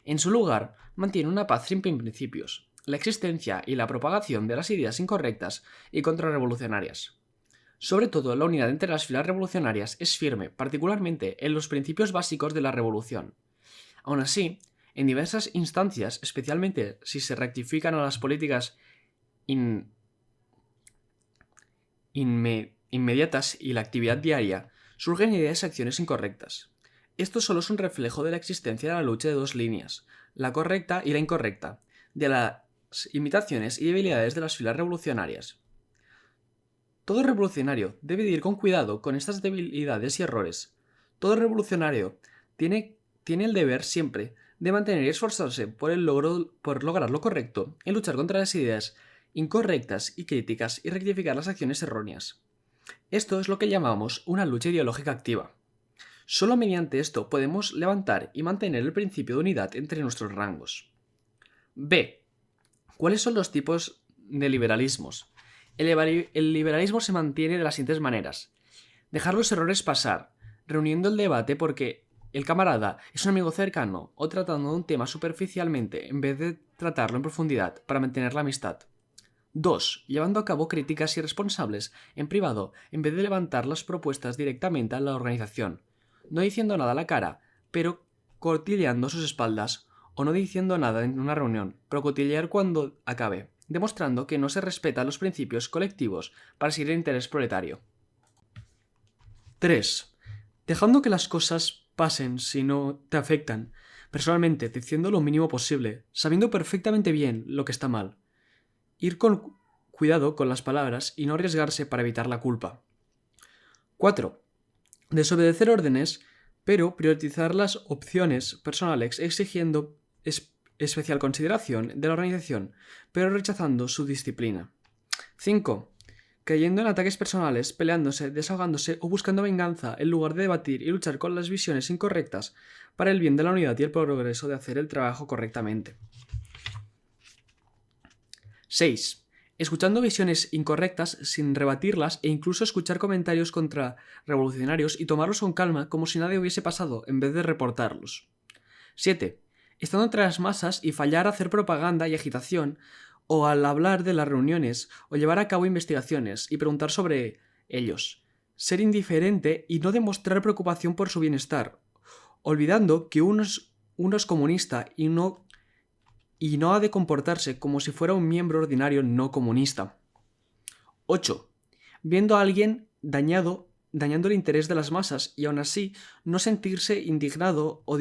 [SPEAKER 2] En su lugar, mantiene una paz sin principios, la existencia y la propagación de las ideas incorrectas y contrarrevolucionarias. Sobre todo, la unidad entre las filas revolucionarias es firme, particularmente en los principios básicos de la revolución. Aún así, en diversas instancias, especialmente si se rectifican a las políticas inmediatas y la actividad diaria, surgen ideas y acciones incorrectas. Esto solo es un reflejo de la existencia de la lucha de dos líneas, la correcta y la incorrecta, de las imitaciones y debilidades de las filas revolucionarias. Todo revolucionario debe ir con cuidado con estas debilidades y errores. Todo revolucionario tiene el deber siempre de mantener y esforzarse por lograr lo correcto y luchar contra las ideas incorrectas y críticas y rectificar las acciones erróneas. Esto es lo que llamamos una lucha ideológica activa. Solo mediante esto podemos levantar y mantener el principio de unidad entre nuestros rangos. B. ¿Cuáles son los tipos de liberalismos? El liberalismo se mantiene de las siguientes maneras. Dejar los errores pasar, reuniendo el debate porque el camarada es un amigo cercano o tratando de un tema superficialmente en vez de tratarlo en profundidad para mantener la amistad. 2. Llevando a cabo críticas irresponsables en privado en vez de levantar las propuestas directamente a la organización. No diciendo nada a la cara, pero cotilleando sus espaldas, o no diciendo nada en una reunión, pero cotillear cuando acabe, demostrando que no se respetan los principios colectivos para seguir el interés proletario. 3. Dejando que las cosas pasen si no te afectan, personalmente diciendo lo mínimo posible, sabiendo perfectamente bien lo que está mal. Ir con cuidado con las palabras y no arriesgarse para evitar la culpa. 4. Desobedecer órdenes, pero priorizar las opciones personales exigiendo especial consideración de la organización, pero rechazando su disciplina. 5. Cayendo en ataques personales, peleándose, desahogándose o buscando venganza en lugar de debatir y luchar con las visiones incorrectas para el bien de la unidad y el progreso de hacer el trabajo correctamente. 6. Escuchando visiones incorrectas sin rebatirlas e incluso escuchar comentarios contrarrevolucionarios y tomarlos con calma como si nada hubiese pasado en vez de reportarlos. 7. Estando entre las masas y fallar a hacer propaganda y agitación o al hablar de las reuniones o llevar a cabo investigaciones y preguntar sobre ellos. Ser indiferente y no demostrar preocupación por su bienestar, olvidando que uno es comunista y no ha de comportarse como si fuera un miembro ordinario no comunista. 8. Viendo a alguien dañando el interés de las masas y aún así no sentirse indignado o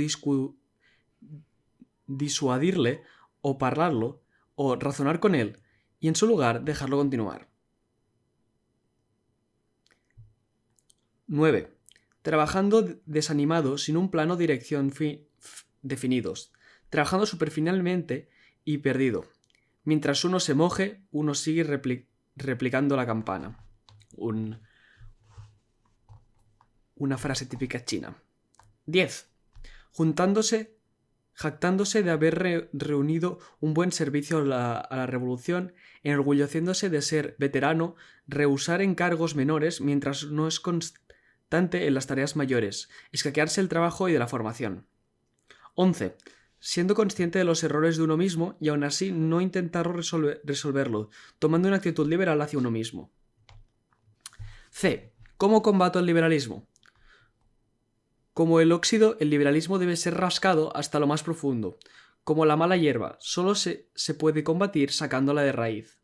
[SPEAKER 2] disuadirle o parlarlo o razonar con él y en su lugar dejarlo continuar. 9. Trabajando desanimado sin un plano o dirección definidos, trabajando superficialmente y perdido. Mientras uno se moje, uno sigue replicando la campana. Una frase típica china. 10. Jactándose de haber reunido un buen servicio a la revolución, enorgulleciéndose de ser veterano, rehusar encargos menores mientras no es constante en las tareas mayores, escaquearse el trabajo y de la formación. 11. Siendo consciente de los errores de uno mismo y aún así no intentar resolverlo, tomando una actitud liberal hacia uno mismo. C. ¿Cómo combato el liberalismo? Como el óxido, el liberalismo debe ser rascado hasta lo más profundo. Como la mala hierba, solo se puede combatir sacándola de raíz.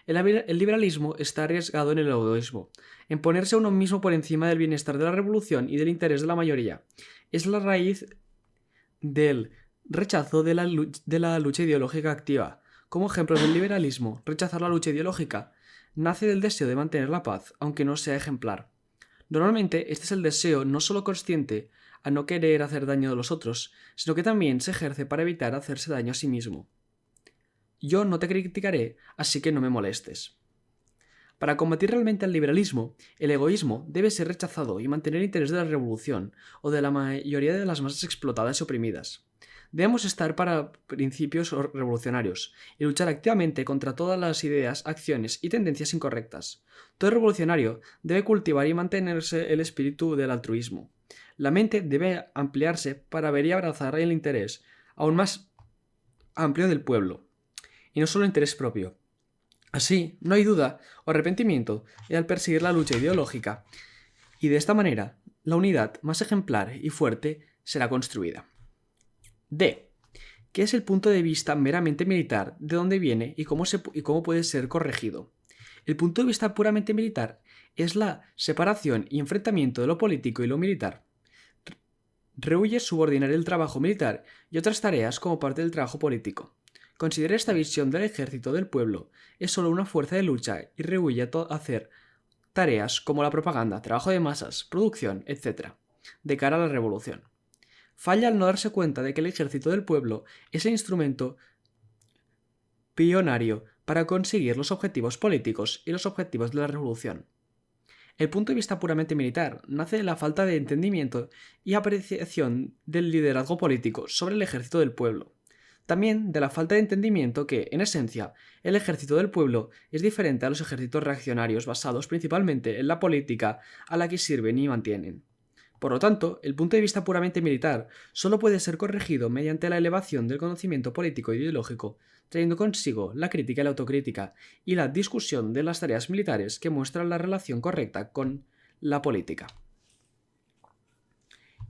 [SPEAKER 2] El liberalismo está arriesgado en el egoísmo, en ponerse a uno mismo por encima del bienestar de la revolución y del interés de la mayoría. Es la raíz del rechazo de la lucha ideológica activa. Como ejemplo del liberalismo, rechazar la lucha ideológica nace del deseo de mantener la paz, aunque no sea ejemplar. Normalmente, este es el deseo no solo consciente a no querer hacer daño a los otros, sino que también se ejerce para evitar hacerse daño a sí mismo. Yo no te criticaré, así que no me molestes. Para combatir realmente el liberalismo, el egoísmo debe ser rechazado y mantener el interés de la revolución o de la mayoría de las masas explotadas y oprimidas. Debemos estar para principios revolucionarios y luchar activamente contra todas las ideas, acciones y tendencias incorrectas. Todo revolucionario debe cultivar y mantenerse el espíritu del altruismo. La mente debe ampliarse para ver y abrazar el interés aún más amplio del pueblo, y no solo el interés propio. Así, no hay duda o arrepentimiento al perseguir la lucha ideológica, y de esta manera, la unidad más ejemplar y fuerte será construida. D. ¿Qué es el punto de vista meramente militar? ¿De dónde viene y cómo puede ser corregido? El punto de vista puramente militar es la separación y enfrentamiento de lo político y lo militar. Rehuye subordinar el trabajo militar y otras tareas como parte del trabajo político. Considera esta visión del ejército del pueblo es solo una fuerza de lucha y rehuye hacer tareas como la propaganda, trabajo de masas, producción, etc., de cara a la revolución. Falla al no darse cuenta de que el ejército del pueblo es el instrumento pionario para conseguir los objetivos políticos y los objetivos de la revolución. El punto de vista puramente militar nace de la falta de entendimiento y apreciación del liderazgo político sobre el ejército del pueblo. También de la falta de entendimiento que, en esencia, el ejército del pueblo es diferente a los ejércitos reaccionarios basados principalmente en la política a la que sirven y mantienen. Por lo tanto, el punto de vista puramente militar solo puede ser corregido mediante la elevación del conocimiento político e ideológico, trayendo consigo la crítica y la autocrítica, y la discusión de las tareas militares que muestran la relación correcta con la política.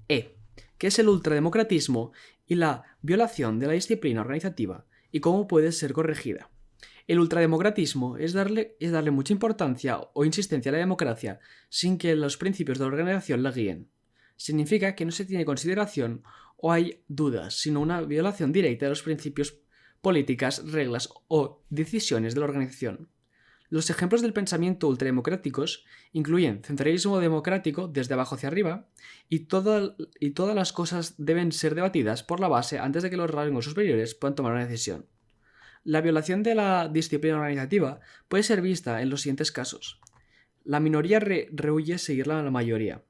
[SPEAKER 2] E. ¿Qué es el ultrademocratismo y la violación de la disciplina organizativa y cómo puede ser corregida? El ultrademocratismo es darle mucha importancia o insistencia a la democracia sin que los principios de la organización la guíen. Significa que no se tiene consideración o hay dudas, sino una violación directa de los principios, políticas, reglas o decisiones de la organización. Los ejemplos del pensamiento ultrademocráticos incluyen centralismo democrático desde abajo hacia arriba y todas las cosas deben ser debatidas por la base antes de que los rangos superiores puedan tomar una decisión. La violación de la disciplina organizativa puede ser vista en los siguientes casos. La minoría rehuye seguir la mayoría.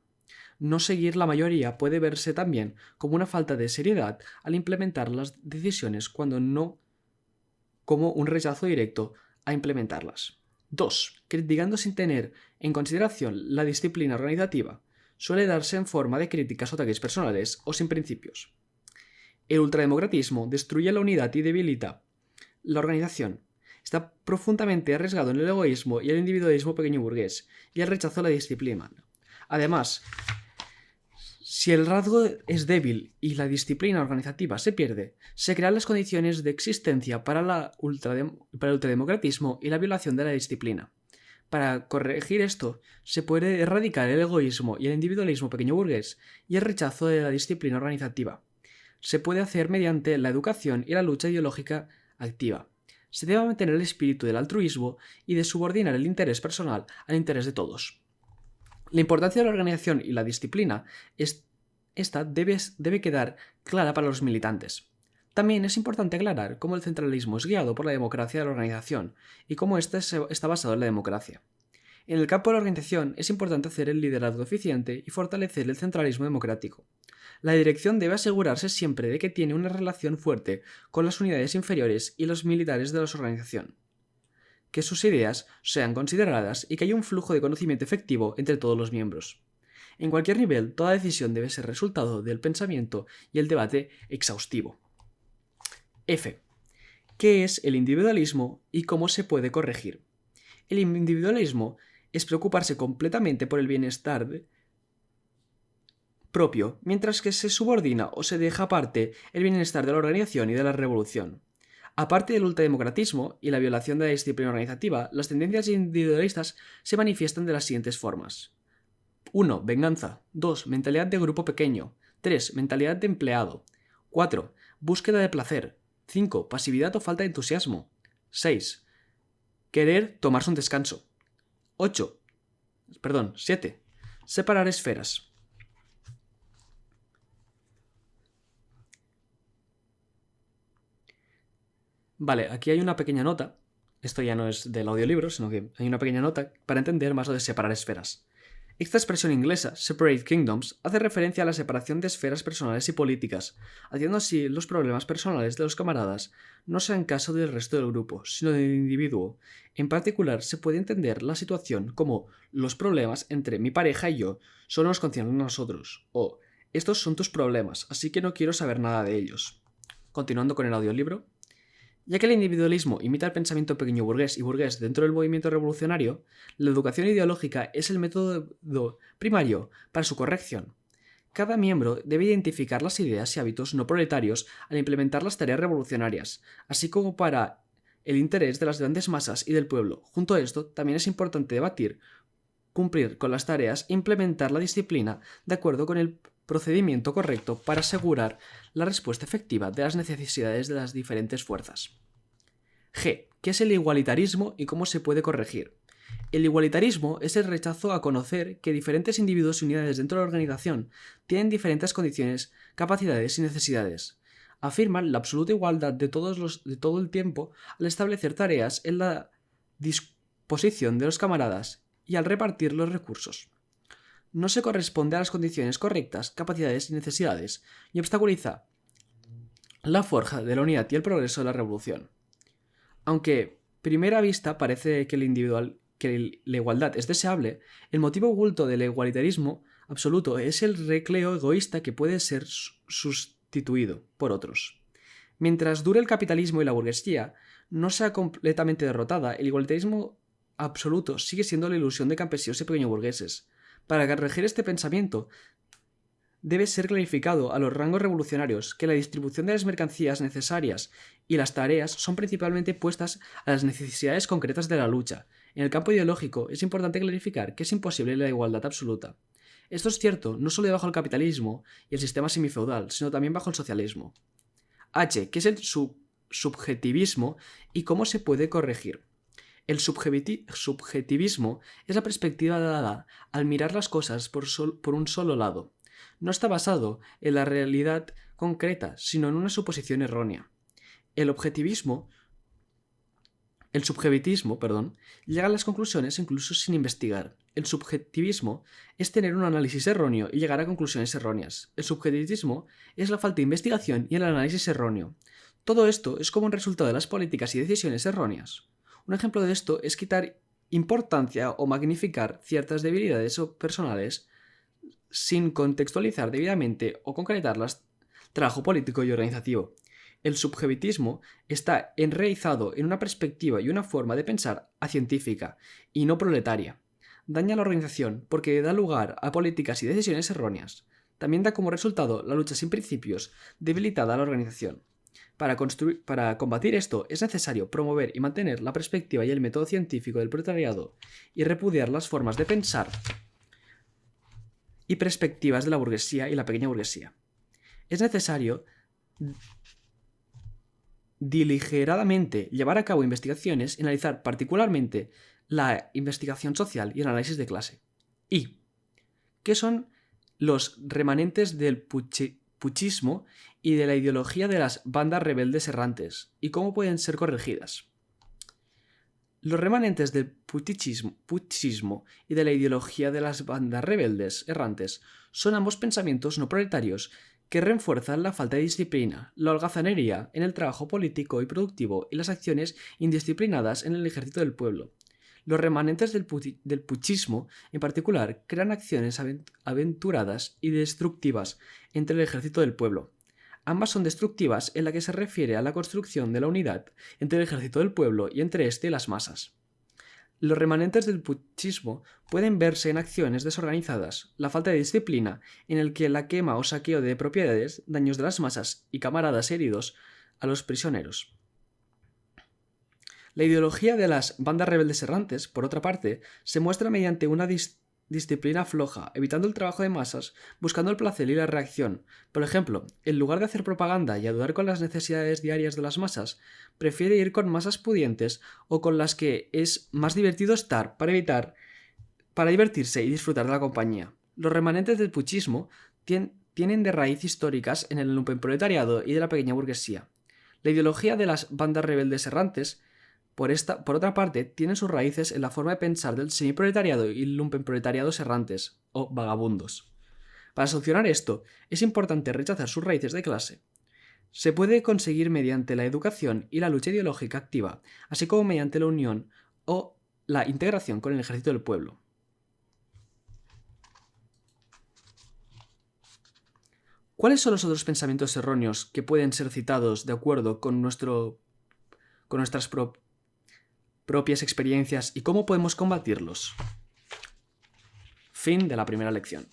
[SPEAKER 2] No seguir la mayoría puede verse también como una falta de seriedad al implementar las decisiones cuando no como un rechazo directo a implementarlas. 2. Criticando sin tener en consideración la disciplina organizativa suele darse en forma de críticas o ataques personales o sin principios. El ultrademocratismo destruye la unidad y debilita la organización. Está profundamente arriesgado en el egoísmo y el individualismo pequeño burgués y el rechazo a la disciplina. Además, si el rasgo es débil y la disciplina organizativa se pierde, se crean las condiciones de existencia para el ultrademocratismo y la violación de la disciplina. Para corregir esto, se puede erradicar el egoísmo y el individualismo pequeño burgués y el rechazo de la disciplina organizativa. Se puede hacer mediante la educación y la lucha ideológica activa. Se debe mantener el espíritu del altruismo y de subordinar el interés personal al interés de todos. La importancia de la organización y la disciplina esta debe quedar clara para los militantes. También es importante aclarar cómo el centralismo es guiado por la democracia de la organización y cómo éste está basado en la democracia. En el campo de la organización es importante hacer el liderazgo eficiente y fortalecer el centralismo democrático. La dirección debe asegurarse siempre de que tiene una relación fuerte con las unidades inferiores y los militares de la organización, que sus ideas sean consideradas y que haya un flujo de conocimiento efectivo entre todos los miembros. En cualquier nivel, toda decisión debe ser resultado del pensamiento y el debate exhaustivo. F. ¿Qué es el individualismo y cómo se puede corregir? El individualismo es preocuparse completamente por el bienestar propio, mientras que se subordina o se deja aparte el bienestar de la organización y de la revolución. Aparte del ultrademocratismo y la violación de la disciplina organizativa, las tendencias individualistas se manifiestan de las siguientes formas. 1. Venganza. 2. Mentalidad de grupo pequeño. 3. Mentalidad de empleado. 4. Búsqueda de placer. 5. Pasividad o falta de entusiasmo. 6. Querer tomarse un descanso. 7. Separar esferas. Vale, aquí hay una pequeña nota. Esto ya no es del audiolibro, sino que hay una pequeña nota para entender más lo de separar esferas. Esta expresión inglesa, separate kingdoms, hace referencia a la separación de esferas personales y políticas, haciendo así los problemas personales de los camaradas no sean caso del resto del grupo, sino del individuo. En particular, se puede entender la situación como los problemas entre mi pareja y yo solo nos conciernen a nosotros, o estos son tus problemas, así que no quiero saber nada de ellos. Continuando con el audiolibro. Ya que el individualismo imita el pensamiento pequeño burgués y burgués dentro del movimiento revolucionario, la educación ideológica es el método primario para su corrección. Cada miembro debe identificar las ideas y hábitos no proletarios al implementar las tareas revolucionarias, así como para el interés de las grandes masas y del pueblo. Junto a esto, también es importante debatir, cumplir con las tareas e implementar la disciplina de acuerdo con el procedimiento correcto para asegurar la respuesta efectiva de las necesidades de las diferentes fuerzas. G. ¿Qué es el igualitarismo y cómo se puede corregir? El igualitarismo es el rechazo a conocer que diferentes individuos y unidades dentro de la organización tienen diferentes condiciones, capacidades y necesidades. Afirman la absoluta igualdad de todo el tiempo al establecer tareas en la disposición de los camaradas y al repartir los recursos. No se corresponde a las condiciones correctas, capacidades y necesidades, y obstaculiza la forja de la unidad y el progreso de la revolución. Aunque, a primera vista, parece que la igualdad es deseable, el motivo oculto del igualitarismo absoluto es el recleo egoísta que puede ser sustituido por otros. Mientras dure el capitalismo y la burguesía no sea completamente derrotada, el igualitarismo absoluto sigue siendo la ilusión de campesinos y pequeñoburgueses. Para corregir este pensamiento, debe ser clarificado a los rangos revolucionarios que la distribución de las mercancías necesarias y las tareas son principalmente puestas a las necesidades concretas de la lucha. En el campo ideológico es importante clarificar que es imposible la igualdad absoluta. Esto es cierto no solo bajo el capitalismo y el sistema semifeudal, sino también bajo el socialismo. H. ¿Qué es el subjetivismo y cómo se puede corregir? El subjetivismo es la perspectiva dada al mirar las cosas por un solo lado. No está basado en la realidad concreta, sino en una suposición errónea. El subjetivismo, llega a las conclusiones incluso sin investigar. El subjetivismo es tener un análisis erróneo y llegar a conclusiones erróneas. El subjetivismo es la falta de investigación y el análisis erróneo. Todo esto es como un resultado de las políticas y decisiones erróneas. Un ejemplo de esto es quitar importancia o magnificar ciertas debilidades personales sin contextualizar debidamente o concretarlas, trabajo político y organizativo. El subjetivismo está enraizado en una perspectiva y una forma de pensar acientífica y no proletaria. Daña a la organización porque da lugar a políticas y decisiones erróneas. También da como resultado la lucha sin principios debilitada a la organización. Para combatir esto es necesario promover y mantener la perspectiva y el método científico del proletariado y repudiar las formas de pensar y perspectivas de la burguesía y la pequeña burguesía. Es necesario deliberadamente llevar a cabo investigaciones y analizar particularmente la investigación social y el análisis de clase. Y ¿Qué son los remanentes del puchismo y de la ideología de las bandas rebeldes errantes? ¿Y cómo pueden ser corregidas? Los remanentes del puchismo y de la ideología de las bandas rebeldes errantes son ambos pensamientos no proletarios que refuerzan la falta de disciplina, la holgazanería en el trabajo político y productivo y las acciones indisciplinadas en el ejército del pueblo. Los remanentes del puchismo, en particular, crean acciones aventuradas y destructivas entre el ejército del pueblo. Ambas son destructivas en la que se refiere a la construcción de la unidad entre el ejército del pueblo y entre éste y las masas. Los remanentes del puchismo pueden verse en acciones desorganizadas, la falta de disciplina, en el que la quema o saqueo de propiedades, daños de las masas y camaradas heridos a los prisioneros. La ideología de las bandas rebeldes errantes, por otra parte, se muestra mediante una disciplina floja, evitando el trabajo de masas, buscando el placer y la reacción. Por ejemplo, en lugar de hacer propaganda y ayudar con las necesidades diarias de las masas, prefiere ir con masas pudientes o con las que es más divertido estar para divertirse y disfrutar de la compañía. Los remanentes del puchismo tienen de raíz históricas en el lumpenproletariado y de la pequeña burguesía. La ideología de las bandas rebeldes errantes, por otra parte, tiene sus raíces en la forma de pensar del semiproletariado y lumpenproletariados errantes, o vagabundos. Para solucionar esto, es importante rechazar sus raíces de clase. Se puede conseguir mediante la educación y la lucha ideológica activa, así como mediante la unión o la integración con el ejército del pueblo. ¿Cuáles son los otros pensamientos erróneos que pueden ser citados de acuerdo con nuestras propias experiencias y cómo podemos combatirlos? Fin de la primera lección.